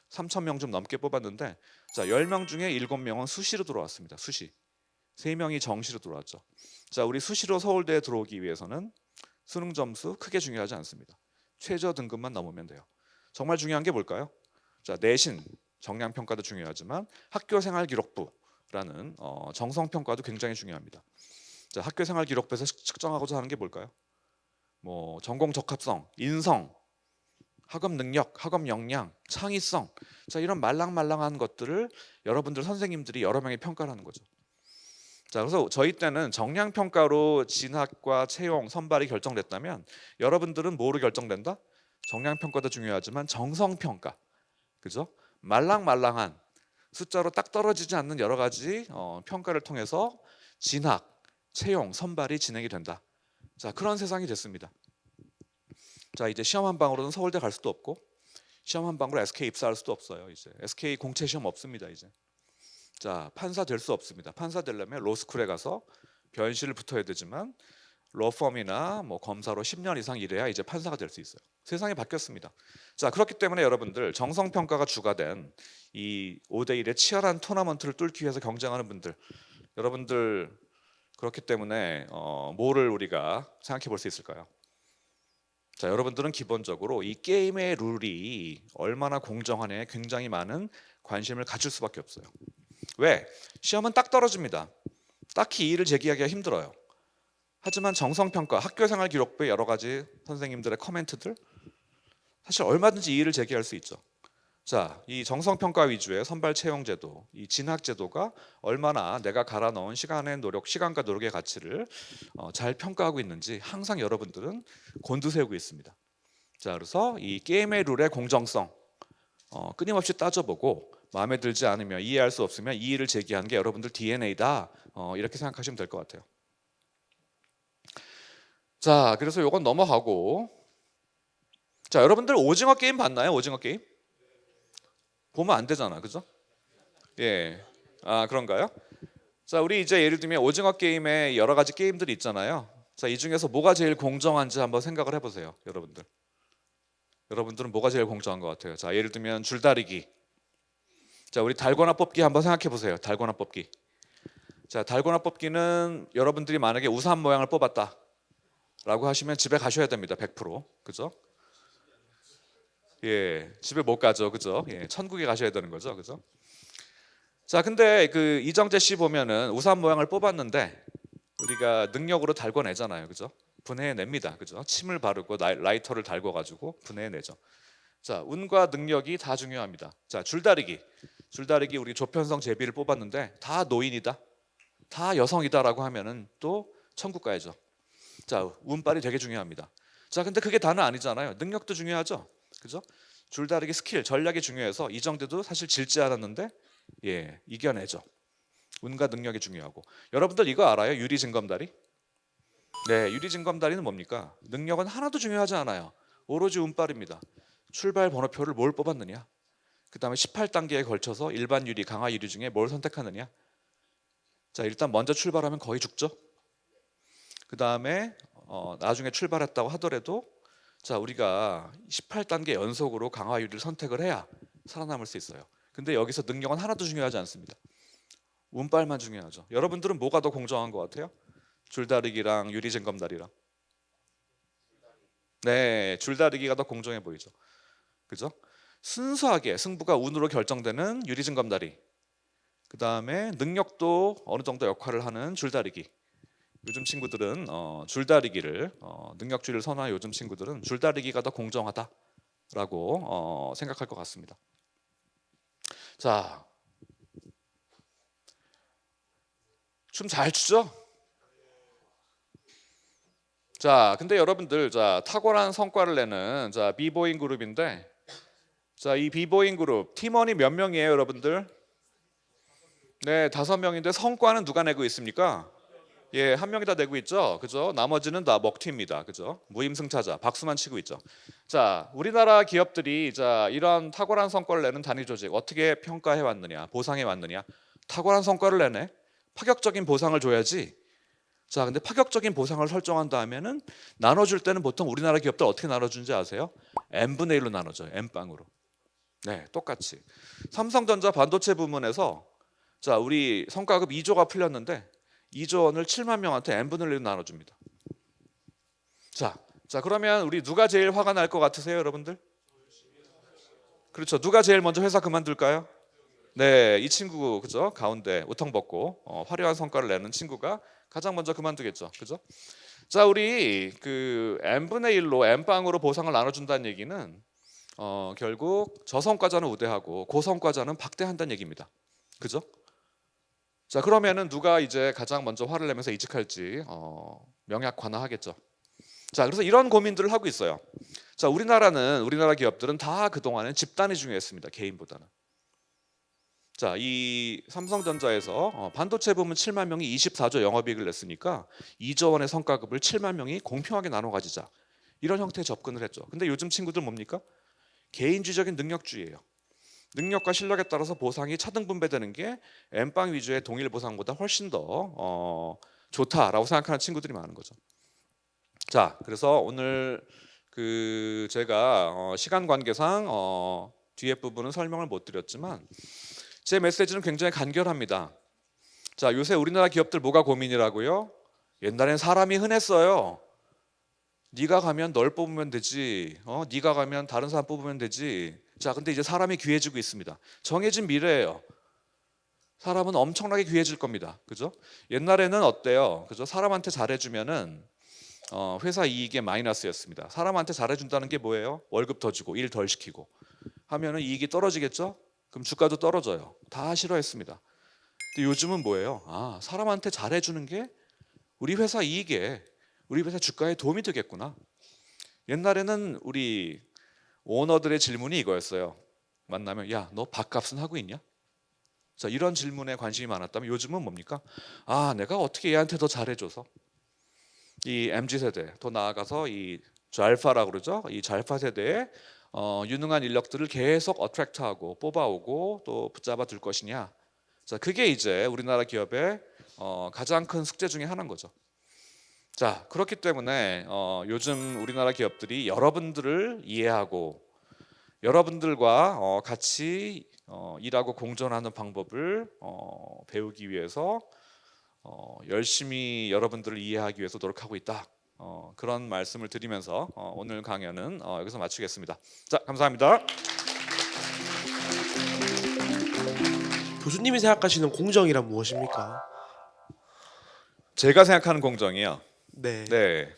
3,000명 좀 넘게 뽑았는데, 자, 10명 중에 7명은 수시로 들어왔습니다. 수시. 3명이 정시로 들어왔죠. 자, 우리 수시로 서울대에 들어오기 위해서는 수능 점수 크게 중요하지 않습니다. 최저 등급만 넘으면 돼요. 정말 중요한 게 뭘까요? 자, 내신 정량 평가도 중요하지만 학교생활 기록부라는 정성 평가도 굉장히 중요합니다. 자, 학교생활 기록부에서 측정하고자 하는 게 뭘까요? 뭐 전공 적합성, 인성, 학업 능력, 학업 역량, 창의성, 자, 이런 말랑말랑한 것들을 여러분들 선생님들이 여러 명이 평가를 하는 거죠. 자, 그래서 저희 때는 정량 평가로 진학과 채용, 선발이 결정됐다면 여러분들은 뭐로 결정된다? 정량 평가도 중요하지만 정성 평가, 그죠? 말랑말랑한 숫자로 딱 떨어지지 않는 여러 가지 평가를 통해서 진학, 채용, 선발이 진행이 된다. 자, 그런 세상이 됐습니다. 자, 이제 시험 한 방으로는 서울대 갈 수도 없고, 시험 한 방으로 SK 입사할 수도 없어요. 이제 SK 공채 시험 없습니다. 이제. 자, 판사 될 수 없습니다. 판사 되려면 로스쿨에 가서 변실을 붙어야 되지만 로펌이나 뭐 검사로 10년 이상 일해야 이제 판사가 될 수 있어요. 세상이 바뀌었습니다. 자, 그렇기 때문에 여러분들 정성 평가가 주가 된 이 5대1의 치열한 토너먼트를 뚫기 위해서 경쟁하는 분들, 여러분들 그렇기 때문에 뭐를 우리가 생각해 볼 수 있을까요? 자, 여러분들은 기본적으로 이 게임의 룰이 얼마나 공정하냐에 굉장히 많은 관심을 가질 수밖에 없어요. 왜? 시험은 딱 떨어집니다. 딱히 이의를 제기하기가 힘들어요. 하지만 정성평가, 학교생활 기록부의 여러 가지 선생님들의 코멘트들, 사실 얼마든지 이의를 제기할 수 있죠. 자, 이 정성평가 위주의 선발 채용제도, 이 진학제도가 얼마나 내가 갈아 넣은 시간의 노력, 시간과 노력의 가치를 잘 평가하고 있는지 항상 여러분들은 곤두세우고 있습니다. 자, 그래서 이 게임의 룰의 공정성 끊임없이 따져보고 마음에 들지 않으면, 이해할 수 없으면 이의를 제기하는 게 여러분들 DNA다, 이렇게 생각하시면 될 것 같아요. 자, 그래서 이건 넘어가고, 자, 여러분들 오징어 게임 봤나요? 오징어 게임? 보면 안 되잖아, 그죠? 예, 아, 그런가요? 자, 우리 이제 예를 들면 오징어 게임에 여러 가지 게임들이 있잖아요. 자, 이 중에서 뭐가 제일 공정한지 한번 생각을 해보세요, 여러분들. 여러분들은 뭐가 제일 공정한 것 같아요? 자, 예를 들면 줄다리기. 자, 우리 달고나 뽑기 한번 생각해 보세요. 달고나 뽑기. 자, 달고나 뽑기는 여러분들이 만약에 우산 모양을 뽑았다 라고 하시면 집에 가셔야 됩니다. 100%. 그죠? 예, 집에 못 가죠. 그죠? 예, 천국에 가셔야 되는 거죠. 그죠? 자, 근데 그 이정재 씨 보면은 우산 모양을 뽑았는데 우리가 능력으로 달궈내잖아요. 그죠? 분해냅니다. 그죠? 침을 바르고 라이터를 달궈 가지고 분해내죠. 자, 운과 능력이 다 중요합니다. 자, 줄다리기. 줄다리기 우리 조편성 제비를 뽑았는데 다 노인이다, 다 여성이다라고 하면은 또 천국 가야죠. 자, 운빨이 되게 중요합니다. 자, 근데 그게 다는 아니잖아요. 능력도 중요하죠. 그죠? 줄다리기 스킬, 전략이 중요해서 이정재도 사실 질지 않았는데 예, 이겨내죠. 운과 능력이 중요하고. 여러분들 이거 알아요? 유리징검다리? 네, 유리징검다리는 뭡니까? 능력은 하나도 중요하지 않아요. 오로지 운빨입니다. 출발 번호표를 뭘 뽑았느냐? 그 다음에 18단계에 걸쳐서 일반 유리, 강화 유리 중에 뭘 선택하느냐? 자, 일단 먼저 출발하면 거의 죽죠. 그 다음에 나중에 출발했다고 하더라도 자, 우리가 18단계 연속으로 강화 유리를 선택을 해야 살아남을 수 있어요. 근데 여기서 능력은 하나도 중요하지 않습니다. 운빨만 중요하죠. 여러분들은 뭐가 더 공정한 것 같아요? 줄다리기랑 유리쟁검다리랑. 네, 줄다리기가 더 공정해 보이죠. 그죠? 순수하게 승부가 운으로 결정되는 유리증검다리, 그 다음에 능력도 어느 정도 역할을 하는 줄다리기. 요즘 친구들은 줄다리기를 능력주의를 선호하는 요즘 친구들은 줄다리기가 더 공정하다라고 생각할 것 같습니다. 자, 춤 잘 추죠? 자, 근데 여러분들, 자, 탁월한 성과를 내는 비보잉 그룹인데, 자, 이 비보잉 그룹 팀원이 몇 명이에요, 여러분들? 네, 5명인데 성과는 누가 내고 있습니까? 예, 한 명이 다 내고 있죠, 그죠? 나머지는 다 먹튀입니다, 그죠? 무임승차자, 박수만 치고 있죠. 자, 우리나라 기업들이 이런 탁월한 성과를 내는 단위 조직 어떻게 평가해 왔느냐, 보상해 왔느냐? 탁월한 성과를 내네. 파격적인 보상을 줘야지. 자, 근데 파격적인 보상을 설정한 다음에는 나눠줄 때는 보통 우리나라 기업들 어떻게 나눠주는지 아세요? n분의 1로 나눠줘요. n빵으로. 네, 똑같이. 삼성전자 반도체 부문에서 자, 우리 성과급 2조가 풀렸는데 2조 원을 7만 명한테 n분의 1로 나눠줍니다. 자, 그러면 우리 누가 제일 화가 날 것 같으세요, 여러분들? 그렇죠. 누가 제일 먼저 회사 그만둘까요? 네, 이 친구, 그죠? 가운데 우통 벗고 화려한 성과를 내는 친구가 가장 먼저 그만두겠죠, 그죠? 자, 우리 그 n분의 1로 n빵으로 보상을 나눠준다는 얘기는 결국 저성과자는 우대하고 고성과자는 박대한다는 얘기입니다, 그죠? 자, 그러면은 누가 이제 가장 먼저 화를 내면서 이직할지 명약관화하겠죠. 자, 그래서 이런 고민들을 하고 있어요. 자, 우리나라 기업들은 다 그동안에 집단이 중요했습니다, 개인보다는. 자, 이 삼성전자에서 반도체 부문 7만 명이 24조 영업이익을 냈으니까 2조 원의 성과급을 7만 명이 공평하게 나눠 가지자, 이런 형태의 접근을 했죠. 근데 요즘 친구들 뭡니까? 개인주의적인 능력주의예요. 능력과 실력에 따라서 보상이 차등 분배되는 게 N빵 위주의 동일 보상보다 훨씬 더 좋다라고 생각하는 친구들이 많은 거죠. 자, 그래서 오늘 제가 시간 관계상 뒤에 부분은 설명을 못 드렸지만 제 메시지는 굉장히 간결합니다. 자, 요새 우리나라 기업들 뭐가 고민이라고요? 옛날엔 사람이 흔했어요. 네가 가면 널 뽑으면 되지. 네가 가면 다른 사람 뽑으면 되지. 자, 근데 이제 사람이 귀해지고 있습니다. 정해진 미래예요. 사람은 엄청나게 귀해질 겁니다. 그죠? 옛날에는 어때요? 그죠? 사람한테 잘해주면은 회사 이익의 마이너스였습니다. 사람한테 잘해준다는 게 뭐예요? 월급 더 주고 일 덜 시키고 하면은 이익이 떨어지겠죠? 그럼 주가도 떨어져요. 다 싫어했습니다. 근데 요즘은 뭐예요? 사람한테 잘해주는 게 우리 회사 이익에, 우리 회사 주가에 도움이 되겠구나. 옛날에는 우리 오너들의 질문이 이거였어요. 만나면 야, 너 밥값은 하고 있냐? 자, 이런 질문에 관심이 많았다면 요즘은 뭡니까? 내가 어떻게 얘한테 더 잘해줘서 이 MZ세대, 더 나아가서 이 알파라고 그러죠? 이 알파 세대에 유능한 인력들을 계속 어트랙트하고 뽑아오고 또 붙잡아 둘 것이냐. 자, 그게 이제 우리나라 기업의 가장 큰 숙제 중에 하나인 거죠. 자, 그렇기 때문에 요즘 우리나라 기업들이 여러분들을 이해하고 여러분들과 같이 일하고 공존하는 방법을 배우기 위해서 열심히 여러분들을 이해하기 위해서 노력하고 있다. 그런 말씀을 드리면서 오늘 강연은 여기서 마치겠습니다. 자, 감사합니다. 교수님이 생각하시는 공정이란 무엇입니까? 제가 생각하는 공정이요. 네. 네,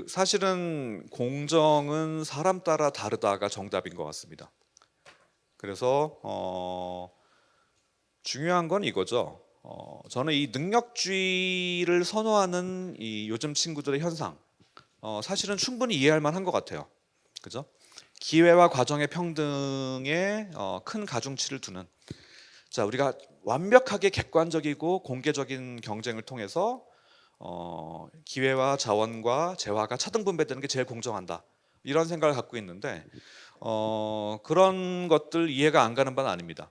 사실은 공정은 사람 따라 다르다가 정답인 것 같습니다. 그래서 중요한 건 이거죠. 저는 이 능력주의를 선호하는 이 요즘 친구들의 현상, 사실은 충분히 이해할 만한 것 같아요. 그죠? 기회와 과정의 평등에 큰 가중치를 두는. 자, 우리가 완벽하게 객관적이고 공개적인 경쟁을 통해서 기회와 자원과 재화가 차등 분배되는 게 제일 공정한다, 이런 생각을 갖고 있는데 그런 것들 이해가 안 가는 바는 아닙니다.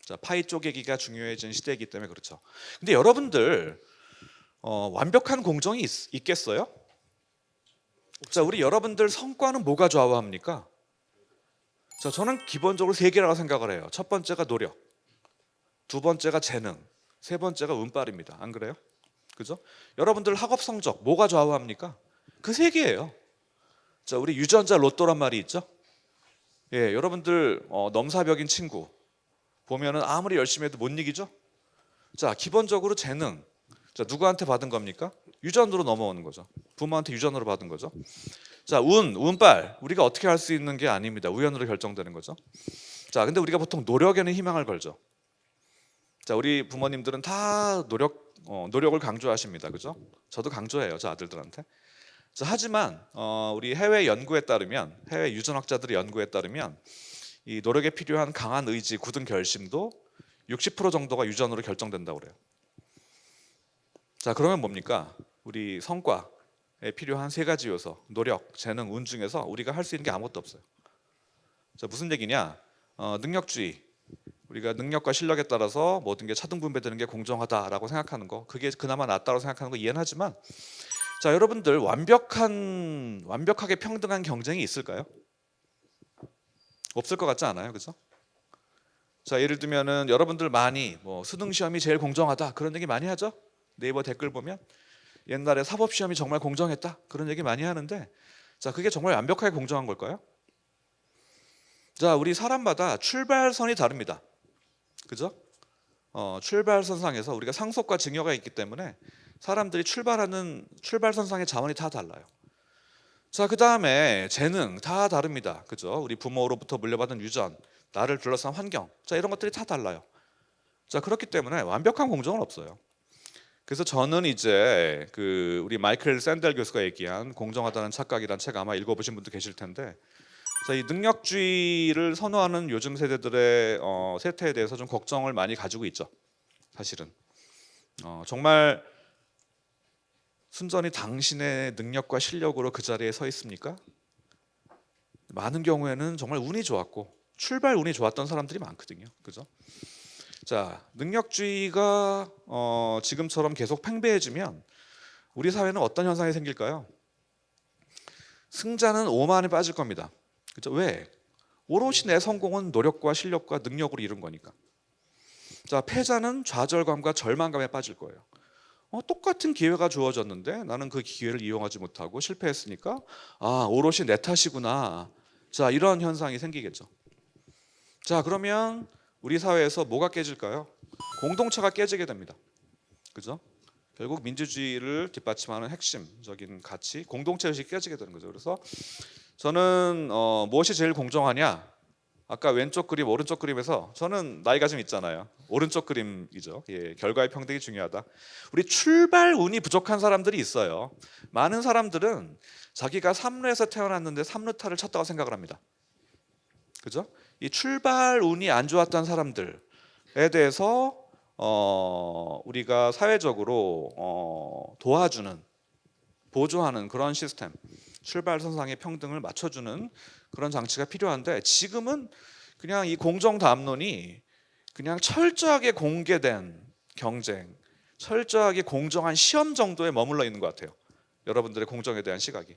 자, 파이 쪼개기가 중요해진 시대이기 때문에 그렇죠. 근데 여러분들 완벽한 공정이 있겠어요? 자, 우리 여러분들 성과는 뭐가 좌우합니까? 자, 저는 기본적으로 3개라고 생각을 해요. 첫 번째가 노력, 두 번째가 재능, 세 번째가 운빨입니다. 안 그래요? 그죠? 여러분들 학업 성적 뭐가 좌우합니까? 그 3개예요. 자, 우리 유전자 로또란 말이 있죠? 예, 여러분들 넘사벽인 친구 보면은 아무리 열심히 해도 못 이기죠? 자, 기본적으로 재능. 자, 누구한테 받은 겁니까? 유전으로 넘어오는 거죠. 부모한테 유전으로 받은 거죠. 자, 운빨. 우리가 어떻게 할 수 있는 게 아닙니다. 우연으로 결정되는 거죠. 자, 근데 우리가 보통 노력에는 희망을 걸죠. 자, 우리 부모님들은 다 노력을 강조하십니다. 그죠? 저도 강조해요. 저 아들들한테. 자, 하지만 우리 해외 연구에 따르면, 해외 유전학자들의 연구에 따르면 이 노력에 필요한 강한 의지, 굳은 결심도 60% 정도가 유전으로 결정된다고 그래요. 자, 그러면 뭡니까? 우리 성과에 필요한 세 가지 요소, 노력, 재능, 운 중에서 우리가 할 수 있는 게 아무것도 없어요. 자, 무슨 얘기냐? 능력주의. 우리가 능력과 실력에 따라서 모든 게 차등 분배되는 게 공정하다라고 생각하는 거, 그게 그나마 낫다고 생각하는 거 이해는 하지만, 자, 여러분들 완벽하게 평등한 경쟁이 있을까요? 없을 것 같지 않아요, 그죠? 자, 예를 들면은 여러분들 많이 뭐 수능 시험이 제일 공정하다 그런 얘기 많이 하죠. 네이버 댓글 보면 옛날에 사법 시험이 정말 공정했다 그런 얘기 많이 하는데, 자, 그게 정말 완벽하게 공정한 걸까요? 자, 우리 사람마다 출발선이 다릅니다. 그죠? 출발선상에서 우리가 상속과 증여가 있기 때문에 사람들이 출발하는 출발선상의 자원이 다 달라요. 자, 그 다음에 재능 다 다릅니다. 그죠? 우리 부모로부터 물려받은 유전, 나를 둘러싼 환경, 자, 이런 것들이 다 달라요. 자, 그렇기 때문에 완벽한 공정은 없어요. 그래서 저는 이제 그 우리 마이클 샌델 교수가 얘기한 공정하다는 착각이란 책 아마 읽어보신 분도 계실 텐데, 자, 이 능력주의를 선호하는 요즘 세대들의 세태에 대해서 좀 걱정을 많이 가지고 있죠. 사실은 정말 순전히 당신의 능력과 실력으로 그 자리에 서 있습니까? 많은 경우에는 정말 운이 좋았고 출발 운이 좋았던 사람들이 많거든요. 그죠? 자, 능력주의가 지금처럼 계속 팽배해지면 우리 사회는 어떤 현상이 생길까요? 승자는 오만에 빠질 겁니다. 그죠? 왜? 오롯이 내 성공은 노력과 실력과 능력으로 이룬 거니까. 자, 패자는 좌절감과 절망감에 빠질 거예요. 똑같은 기회가 주어졌는데 나는 그 기회를 이용하지 못하고 실패했으니까 오롯이 내 탓이구나. 자, 이런 현상이 생기겠죠. 자, 그러면 우리 사회에서 뭐가 깨질까요? 공동체가 깨지게 됩니다. 그죠? 결국 민주주의를 뒷받침하는 핵심적인 가치, 공동체 의식이 깨지게 되는 거죠. 그래서 저는 무엇이 제일 공정하냐? 아까 왼쪽 그림, 오른쪽 그림에서 저는 나이가 좀 있잖아요. 오른쪽 그림이죠. 예, 결과의 평등이 중요하다. 우리 출발 운이 부족한 사람들이 있어요. 많은 사람들은 자기가 삼루에서 태어났는데 삼루타를 쳤다고 생각을 합니다. 그죠? 이 출발 운이 안 좋았던 사람들에 대해서 우리가 사회적으로 도와주는, 보조하는 그런 시스템, 출발선상의 평등을 맞춰주는 그런 장치가 필요한데, 지금은 그냥 이 공정담론이 그냥 철저하게 공개된 경쟁, 철저하게 공정한 시험 정도에 머물러 있는 것 같아요. 여러분들의 공정에 대한 시각이.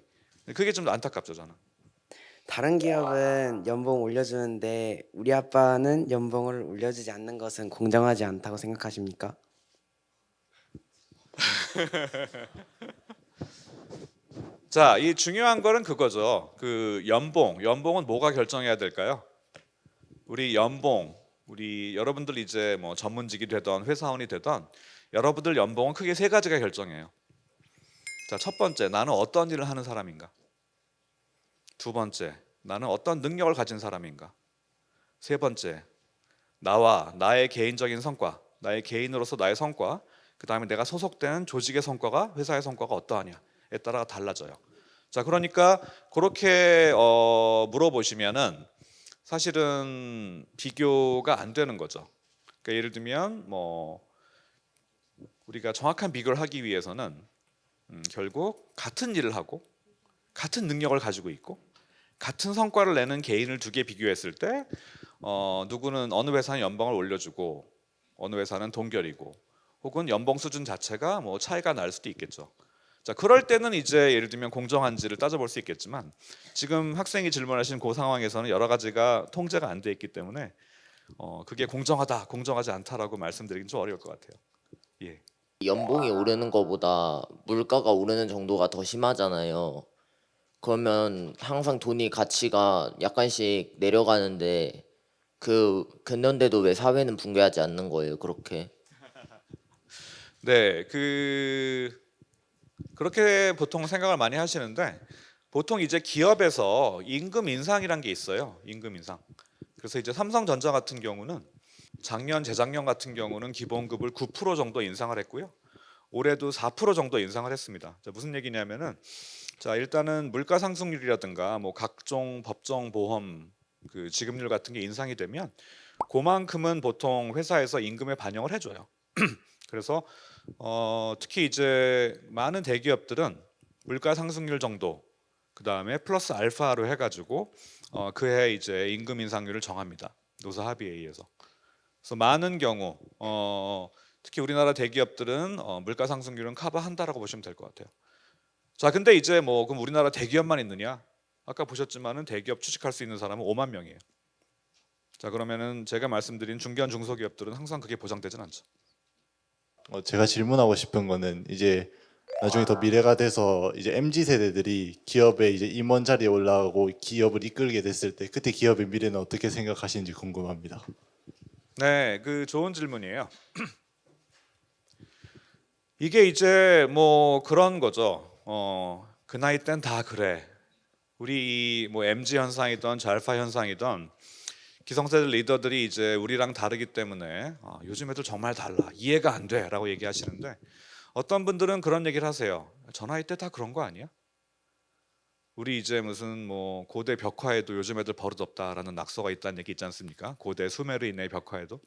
그게 좀 안타깝죠, 저는. 다른 기업은 연봉 올려주는데 우리 아빠는 연봉을 올려주지 않는 것은 공정하지 않다고 생각하십니까? 자, 이 중요한 거는 그거죠. 그 연봉은 뭐가 결정해야 될까요? 우리 연봉, 우리 여러분들 이제 뭐 전문직이 되던 회사원이 되던 여러분들 연봉은 크게 세 가지가 결정해요. 자, 첫 번째, 나는 어떤 일을 하는 사람인가? 두 번째, 나는 어떤 능력을 가진 사람인가? 세 번째, 나와 나의 개인적인 성과, 나의 개인으로서 나의 성과, 그 다음에 내가 소속된 조직의 성과가, 회사의 성과가 어떠하냐에 따라 달라져요. 자, 그러니까 그렇게 물어보시면은 사실은 비교가 안 되는 거죠. 그러니까 예를 들면 뭐 우리가 정확한 비교를 하기 위해서는 결국 같은 일을 하고 같은 능력을 가지고 있고 같은 성과를 내는 개인을 두 개 비교했을 때 누구는 어느 회사는 연봉을 올려주고 어느 회사는 동결이고, 혹은 연봉 수준 자체가 뭐 차이가 날 수도 있겠죠. 자, 그럴 때는 이제 예를 들면 공정한지를 따져볼 수 있겠지만, 지금 학생이 질문하신 그 상황에서는 여러 가지가 통제가 안 돼 있기 때문에 그게 공정하다, 공정하지 않다라고 말씀드리긴 좀 어려울 것 같아요. 예. 연봉이 오르는 것보다 물가가 오르는 정도가 더 심하잖아요. 그러면 항상 돈이 가치가 약간씩 내려가는데 그랬는데도 왜 사회는 붕괴하지 않는 거예요, 그렇게? 네, 그렇게 보통 생각을 많이 하시는데 보통 이제 기업에서 임금 인상이란 게 있어요. 임금 인상. 그래서 이제 삼성전자 같은 경우는 작년, 재작년 같은 경우는 기본급을 9% 정도 인상을 했고요. 올해도 4% 정도 인상을 했습니다. 자, 무슨 얘기냐면은 자, 일단은 물가 상승률이라든가 뭐 각종 법정 보험 그 지급률 같은 게 인상이 되면 그만큼은 보통 회사에서 임금에 반영을 해줘요. 그래서 특히 이제 많은 대기업들은 물가 상승률 정도 그 다음에 플러스 알파로 해가지고 그해 이제 임금 인상률을 정합니다. 노사 합의에 의해서. 그래서 많은 경우 특히 우리나라 대기업들은 물가 상승률은 커버한다라고 보시면 될 것 같아요. 자, 근데 이제 뭐 그럼 우리나라 대기업만 있느냐? 아까 보셨지만은 대기업 취직할 수 있는 사람은 5만 명이에요. 자, 그러면은 제가 말씀드린 중견 중소기업들은 항상 그게 보장되진 않죠. 제가 질문하고 싶은 거는 이제 나중에 더 미래가 돼서 이제 MZ 세대들이 기업에 이제 임원 자리에 올라가고 기업을 이끌게 됐을 때 그때 기업의 미래는 어떻게 생각하시는지 궁금합니다. 네, 그 좋은 질문이에요. 이게 이제 뭐 그런 거죠. 그 나이 땐 다 그래. 우리 뭐 MZ 현상이든 알파 현상이든 기성세대 리더들이 이제 우리랑 다르기 때문에 요즘 애들 정말 달라. 이해가 안 돼라고 얘기하시는데 어떤 분들은 그런 얘기를 하세요. 저 나이 때 다 그런 거 아니야? 우리 이제 무슨 뭐 고대 벽화에도 요즘 애들 버릇없다라는 낙서가 있다는 얘기 있지 않습니까? 고대 수메르인의 벽화에도.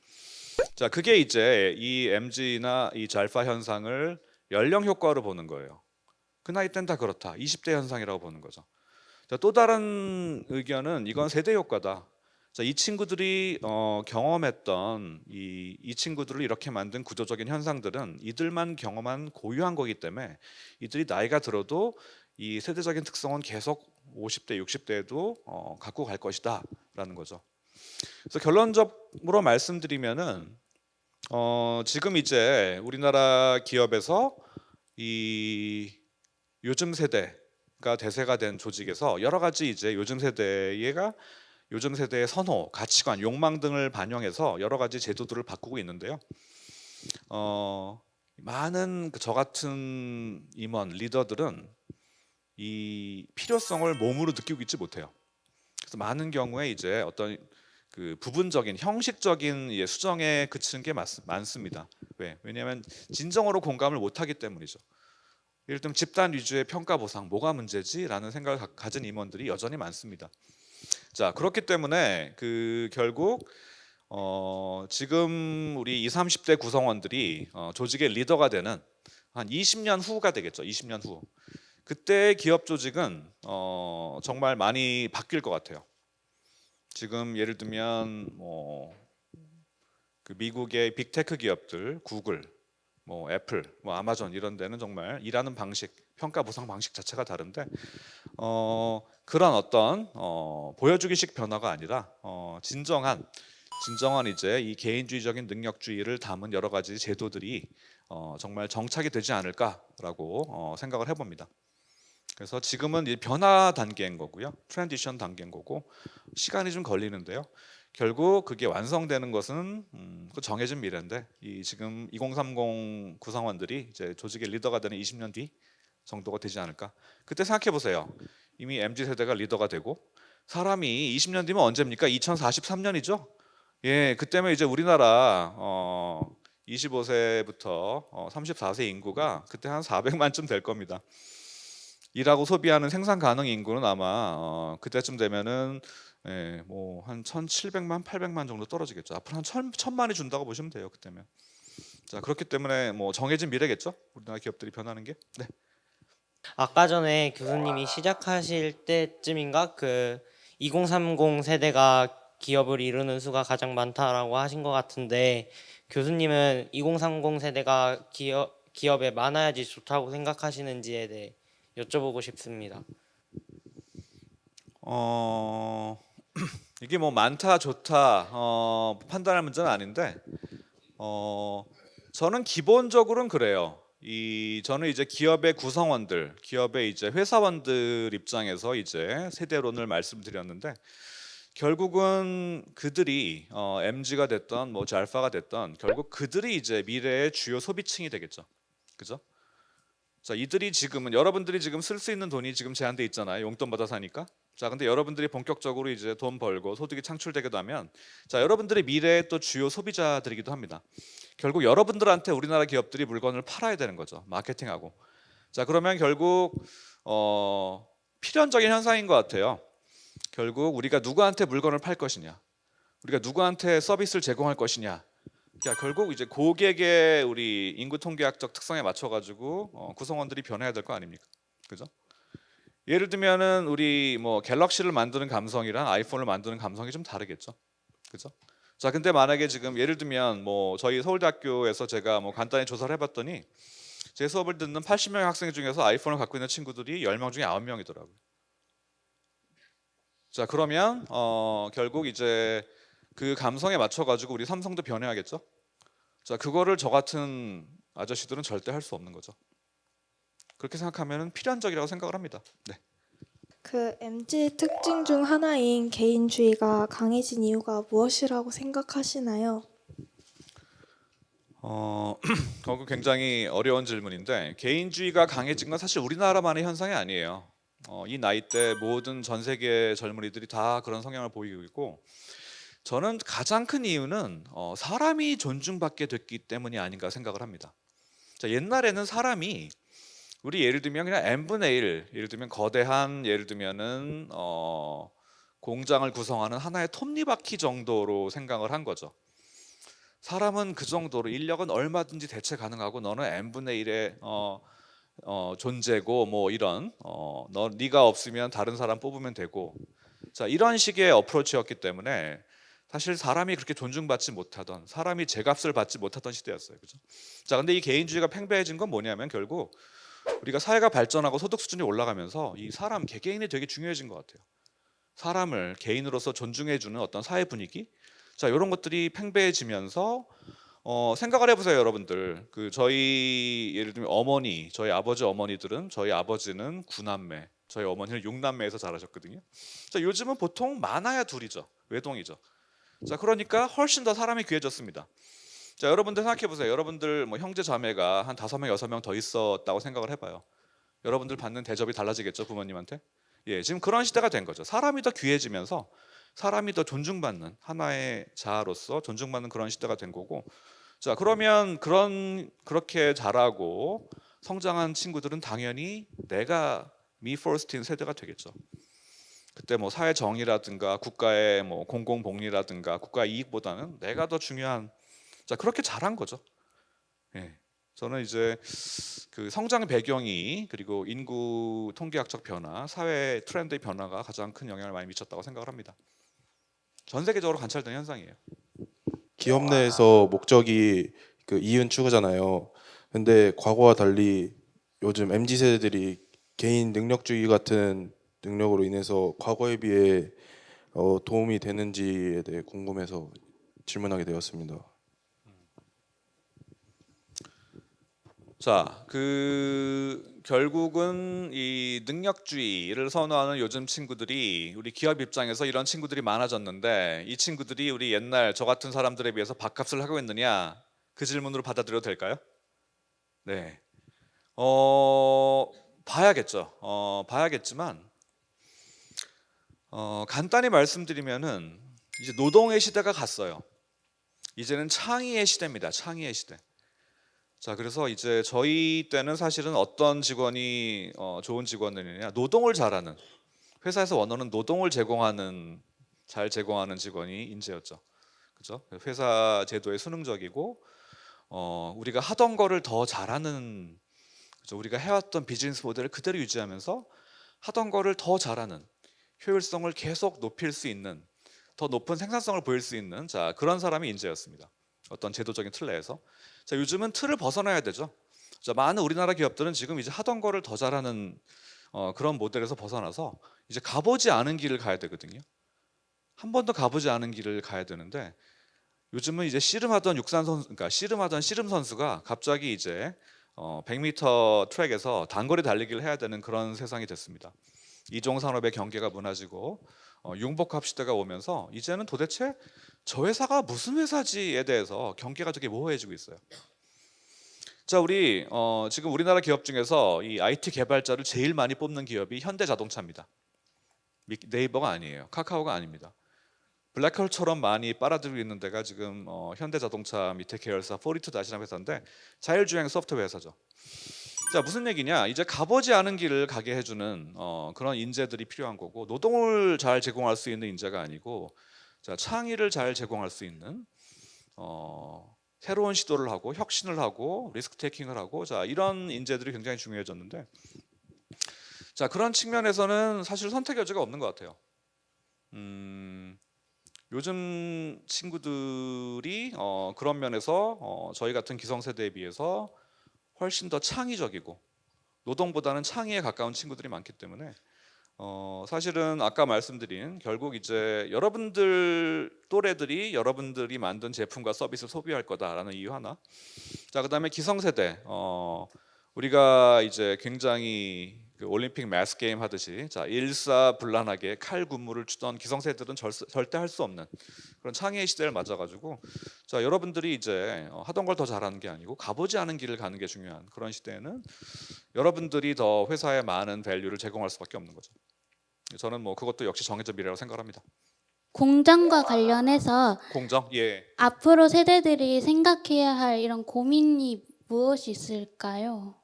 자, 그게 이제 이 MG나 이 알파 현상을 연령 효과로 보는 거예요. 그 나이 땐 다 그렇다. 20대 현상이라고 보는 거죠. 자, 또 다른 의견은 이건 세대 효과다. 자, 이 친구들이 경험했던 이 친구들을 이렇게 만든 구조적인 현상들은 이들만 경험한 고유한 거기 때문에 이들이 나이가 들어도 이 세대적인 특성은 계속 50대, 60대에도 갖고 갈 것이다라는 거죠. 그래서 결론적으로 말씀드리면은 지금 이제 우리나라 기업에서 이 요즘 세대가 대세가 된 조직에서 여러 가지 이제 요즘 세대의 선호, 가치관, 욕망 등을 반영해서 여러 가지 제도들을 바꾸고 있는데요. 많은 저 같은 임원 리더들은 이 필요성을 몸으로 느끼고 있지 못해요. 그래서 많은 경우에 이제 어떤 그 부분적인 형식적인 수정에 그치는 게 많습니다. 왜냐하면 진정으로 공감을 못하기 때문이죠. 예를 들면 집단 위주의 평가 보상 뭐가 문제지라는 생각을 가진 임원들이 여전히 많습니다. 자, 그렇기 때문에 그 결국 지금 우리 20, 30대 구성원들이 조직의 리더가 되는 한 20년 후가 되겠죠. 20년 후. 그때 기업 조직은 정말 많이 바뀔 것 같아요. 지금 예를 들면 그 미국의 빅테크 기업들, 구글, 뭐 애플, 뭐 아마존 이런 데는 정말 일하는 방식, 평가 보상 방식 자체가 다른데 그런 어떤 보여주기식 변화가 아니라 진정한 이제 이 개인주의적인 능력주의를 담은 여러 가지 제도들이 정말 정착이 되지 않을까라고 생각을 해봅니다. 그래서 지금은 이 변화 단계인 거고요, 트랜지션 단계인 거고 시간이 좀 걸리는데요. 결국 그게 완성되는 것은 그 정해진 미래인데 이 지금 2030 구성원들이 이제 조직의 리더가 되는 20년 뒤 정도가 되지 않을까. 그때 생각해 보세요. 이미 MZ 세대가 리더가 되고 사람이 20년 뒤면 언제입니까? 2043년이죠. 예, 그때면 이제 우리나라 25세부터 34세 인구가 그때 한 400만쯤 될 겁니다. 일하고 소비하는 생산 가능 인구는 아마 그때쯤 되면은 뭐 한 1,700만, 800만 정도 떨어지겠죠. 앞으로 한 1,000만이 준다고 보시면 돼요. 그때면. 자, 그렇기 때문에 뭐 정해진 미래겠죠. 우리나라 기업들이 변하는 게. 네. 아까 전에 교수님이 시작하실 때쯤인가 그 2030 세대가 기업을 이루는 수가 가장 많다라고 하신 것 같은데 교수님은 2030 세대가 기업에 많아야지 좋다고 생각하시는지에 대해 여쭤보고 싶습니다. 이게 뭐 많다 좋다 판단할 문제는 아닌데 저는 기본적으로는 그래요. 저는 이제 기업의 구성원들, 기업의 이제 회사원들 입장에서 이제 세대론을 말씀드렸는데 결국은 그들이 MZ가 됐던 뭐 알파가 됐던 결국 그들이 이제 미래의 주요 소비층이 되겠죠. 그죠? 자, 이들이 지금은 여러분들이 지금 쓸 수 있는 돈이 지금 제한돼 있잖아요. 용돈 받아 사니까. 자, 근데 여러분들이 본격적으로 이제 돈 벌고 소득이 창출되기도 하면 자, 여러분들이 미래의 또 주요 소비자들이기도 합니다. 결국 여러분들한테 우리나라 기업들이 물건을 팔아야 되는 거죠. 마케팅하고. 자, 그러면 결국 필연적인 현상인 것 같아요. 결국 우리가 누구한테 물건을 팔 것이냐, 우리가 누구한테 서비스를 제공할 것이냐. 그러니까 결국 이제 고객의 우리 인구 통계학적 특성에 맞춰 가지고 구성원들이 변해야 될 거 아닙니까? 그죠? 예를 들면은 우리 뭐 갤럭시를 만드는 감성이랑 아이폰을 만드는 감성이 좀 다르겠죠. 그죠? 자, 근데 만약에 지금 예를 들면 뭐 저희 서울대학교에서 제가 뭐 간단히 조사를 해봤더니 제 수업을 듣는 80명의 학생 중에서 아이폰을 갖고 있는 친구들이 10명 중에 9명이더라고요. 자, 그러면 결국 이제 그 감성에 맞춰 가지고 우리 삼성도 변해야겠죠. 자, 그거를 저 같은 아저씨들은 절대 할 수 없는 거죠. 그렇게 생각하면 필연적이라고 생각을 합니다. 네. 그 MZ 특징 중 하나인 개인주의가 강해진 이유가 무엇이라고 생각하시나요? 그거 굉장히 어려운 질문인데 개인주의가 강해진 건 사실 우리나라만의 현상이 아니에요. 이 나이 때 모든 전 세계 젊은이들이 다 그런 성향을 보이고 있고 저는 가장 큰 이유는 사람이 존중받게 됐기 때문이 아닌가 생각을 합니다. 자, 옛날에는 사람이 우리 예를 들면 그냥 n분의 1, 예를 들면 거대한 예를 들면은 공장을 구성하는 하나의 톱니바퀴 정도로 생각을 한 거죠. 사람은 그 정도로 인력은 얼마든지 대체 가능하고 너는 n분의 1의 존재고 뭐 이런 네가 없으면 다른 사람 뽑으면 되고 자 이런 식의 어프로치였기 때문에 사실 사람이 그렇게 존중받지 못하던 사람이 제값을 받지 못하던 시대였어요. 그죠? 자 근데 이 개인주의가 팽배해진 건 뭐냐면 결국 우리가 사회가 발전하고 소득 수준이 올라가면서 이 사람 개개인이 되게 중요해진 것 같아요. 사람을 개인으로서 존중해주는 어떤 사회 분위기 자 이런 것들이 팽배해지면서 생각을 해보세요 여러분들 그 저희 예를 들면 어머니 저희 아버지 어머니들은 저희 아버지는 9남매 저희 어머니는 6남매에서 자라셨거든요. 자 요즘은 보통 많아야 둘이죠. 외동이죠. 자 그러니까 훨씬 더 사람이 귀해졌습니다. 자 여러분들 생각해 보세요. 여러분들 뭐 형제 자매가 한 5명 6명 더 있었다고 생각을 해봐요. 여러분들 받는 대접이 달라지겠죠 부모님한테. 예 지금 그런 시대가 된 거죠. 사람이 더 귀해지면서 사람이 더 존중받는 하나의 자아로서 존중받는 그런 시대가 된 거고 자 그러면 그렇게 자라고 성장한 친구들은 당연히 내가 미 퍼스트인 세대가 되겠죠. 그때 뭐 사회 정의라든가 국가의 뭐 공공복리라든가 국가 이익보다는 내가 더 중요한 자 그렇게 자란 거죠. 예. 저는 이제 그 성장 배경이 그리고 인구 통계학적 변화, 사회 트렌드의 변화가 가장 큰 영향을 많이 미쳤다고 생각을 합니다. 전 세계적으로 관찰된 현상이에요. 기업 내에서 목적이 그 이윤 추구잖아요. 근데 과거와 달리 요즘 MZ 세대들이 개인 능력주의 같은 능력으로 인해서 과거에 비해 도움이 되는지에 대해 궁금해서 질문하게 되었습니다. 자, 결국은 이 능력주의를 선호하는 요즘 친구들이 우리 기업 입장에서 이런 친구들이 많아졌는데 이 친구들이 우리 옛날 저 같은 사람들에 비해서 밥값을 하고 있느냐 그 질문으로 받아들여도 될까요? 네, 봐야겠죠. 봐야겠지만 간단히 말씀드리면은 이제 노동의 시대가 갔어요. 이제는 창의의 시대입니다. 창의의 시대. 자 그래서 이제 저희 때는 사실은 어떤 직원이 좋은 직원이냐 노동을 잘하는 회사에서 원하는 노동을 잘 제공하는 직원이 인재였죠. 그죠? 회사 제도에 순응적이고 우리가 하던 거를 더 잘하는 그죠? 우리가 해왔던 비즈니스 모델을 그대로 유지하면서 하던 거를 더 잘하는 효율성을 계속 높일 수 있는 더 높은 생산성을 보일 수 있는 자 그런 사람이 인재였습니다. 어떤 제도적인 틀 내에서 자 요즘은 틀을 벗어나야 되죠. 자 많은 우리나라 기업들은 지금 이제 하던 거를 더 잘하는 그런 모델에서 벗어나서 이제 가보지 않은 길을 가야 되거든요. 한 번도 가보지 않은 길을 가야 되는데 요즘은 이제 씨름하던 씨름 선수가 갑자기 이제 100m 트랙에서 단거리 달리기를 해야 되는 그런 세상이 됐습니다. 이종 산업의 경계가 무너지고 융복합 시대가 오면서 이제는 도대체 저 회사가 무슨 회사지에 대해서 경계가 되게 모호해지고 있어요. 자, 우리 지금 우리나라 기업 중에서 이 IT 개발자를 제일 많이 뽑는 기업이 현대자동차입니다. 네이버가 아니에요. 카카오가 아닙니다. 블랙홀처럼 많이 빨아들이고 있는 데가 지금 현대자동차 밑에 계열사 포리투닷이라는 회사인데 자율주행 소프트웨어 회사죠. 자, 무슨 얘기냐? 이제 가보지 않은 길을 가게 해주는 그런 인재들이 필요한 거고, 노동을 잘 제공할 수 있는 인재가 아니고, 자, 창의를 잘 제공할 수 있는 새로운 시도를 하고 혁신을 하고 리스크 테이킹을 하고, 자, 이런 인재들이 굉장히 중요해졌는데, 자, 그런 측면에서는 사실 선택 여지가 없는 것 같아요. 요즘 친구들이 그런 면에서 저희 같은 기성세대에 비해서 훨씬 더 창의적이고 노동보다는 창의에 가까운 친구들이 많기 때문에 사실은 아까 말씀드린 결국 이제 여러분들 또래들이 여러분들이 만든 제품과 서비스를 소비할 거다라는 이유 하나. 자, 그다음에 기성세대 우리가 이제 굉장히 그 올림픽 매스 게임 하듯이 자, 일사불란하게 칼군무를 추던 기성세대들은 절대 할 수 없는 그런 창의의 시대를 맞아가지고, 자, 여러분들이 이제 하던 걸 더 잘하는 게 아니고 가보지 않은 길을 가는 게 중요한 그런 시대에는 여러분들이 더 회사에 많은 밸류를 제공할 수밖에 없는 거죠. 저는 뭐 그것도 역시 정해진 미래라고 생각합니다. 공정과 관련해서 공정? 예. 앞으로 세대들이 생각해야 할 이런 고민이 무엇이 있을까요?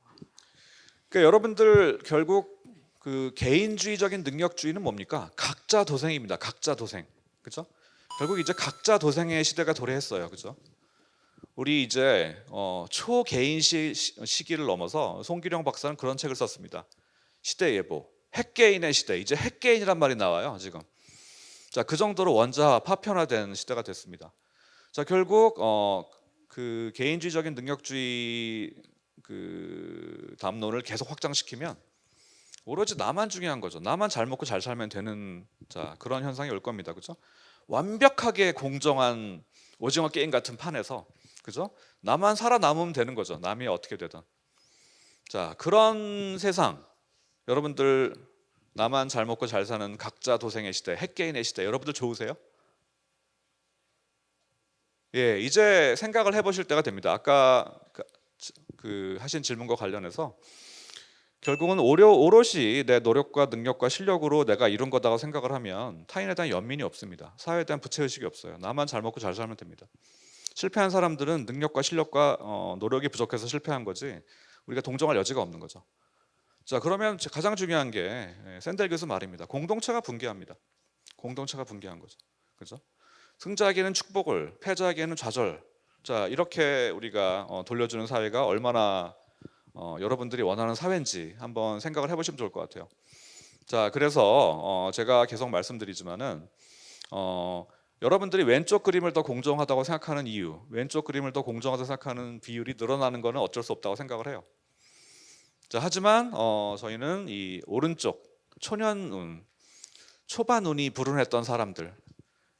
그러니까 여러분들 결국 그 개인주의적인 능력주의는 뭡니까? 각자 도생입니다. 각자 도생. 그렇죠? 결국 이제 각자 도생의 시대가 도래했어요. 그렇죠? 우리 이제 초개인 시기를 넘어서 송기령 박사는 그런 책을 썼습니다. 시대 예보. 핵개인의 시대. 이제 핵개인이란 말이 나와요, 지금. 자, 그 정도로 원자와 파편화된 시대가 됐습니다. 자, 결국 그 개인주의적인 능력주의 그 담론을 계속 확장시키면 오로지 나만 중요한 거죠. 나만 잘 먹고 잘 살면 되는, 자, 그런 현상이 올 겁니다. 그죠? 완벽하게 공정한 오징어 게임 같은 판에서, 그죠? 나만 살아남으면 되는 거죠. 남이 어떻게 되든. 자, 그런 세상, 여러분들 나만 잘 먹고 잘 사는 각자 도생의 시대, 핵개인의 시대, 여러분들 좋으세요? 예, 이제 생각을 해보실 때가 됩니다. 아까 그 하신 질문과 관련해서 결국은 오롯이 내 노력과 능력과 실력으로 내가 이룬 거다고 생각을 하면 타인에 대한 연민이 없습니다. 사회에 대한 부채의식이 없어요. 나만 잘 먹고 잘 살면 됩니다. 실패한 사람들은 능력과 실력과 노력이 부족해서 실패한 거지 우리가 동정할 여지가 없는 거죠. 자, 그러면 가장 중요한 게 샌델 교수 말입니다. 공동체가 붕괴합니다. 공동체가 붕괴한 거죠. 그죠? 승자에게는 축복을, 패자에게는 좌절. 자, 이렇게 우리가 돌려주는 사회가 얼마나 여러분들이 원하는 사회인지 한번 생각을 해보시면 좋을 것 같아요. 자, 그래서 제가 계속 말씀드리지만은 여러분들이 왼쪽 그림을 더 공정하다고 생각하는 이유, 왼쪽 그림을 더 공정하다고 생각하는 비율이 늘어나는 것은 어쩔 수 없다고 생각을 해요. 자, 하지만 저희는 이 오른쪽 초년운, 초반운이 불운했던 사람들,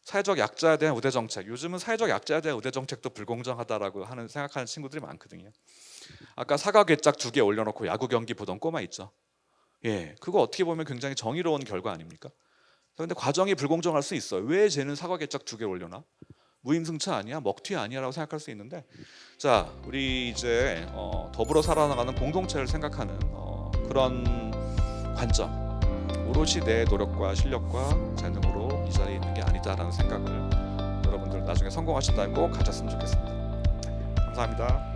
사회적 약자에 대한 우대 정책, 요즘은 사회적 약자에 대한 우대 정책도 불공정하다라고 생각하는 친구들이 많거든요. 아까 사과 괴짝 2개 올려놓고 야구 경기 보던 꼬마 있죠. 예, 그거 어떻게 보면 굉장히 정의로운 결과 아닙니까? 그런데 과정이 불공정할 수 있어요. 왜 쟤는 사과 괴짝 2개 올려놔? 무임승차 아니야? 먹튀 아니야라고 생각할 수 있는데, 자, 우리 이제 더불어 살아나가는 공동체를 생각하는 그런 관점, 오롯이 내 노력과 실력과 재능으로 이 자리에 있는 게 아니다라는 생각을 여러분들 나중에 성공하신다면 꼭 가졌으면 좋겠습니다. 감사합니다.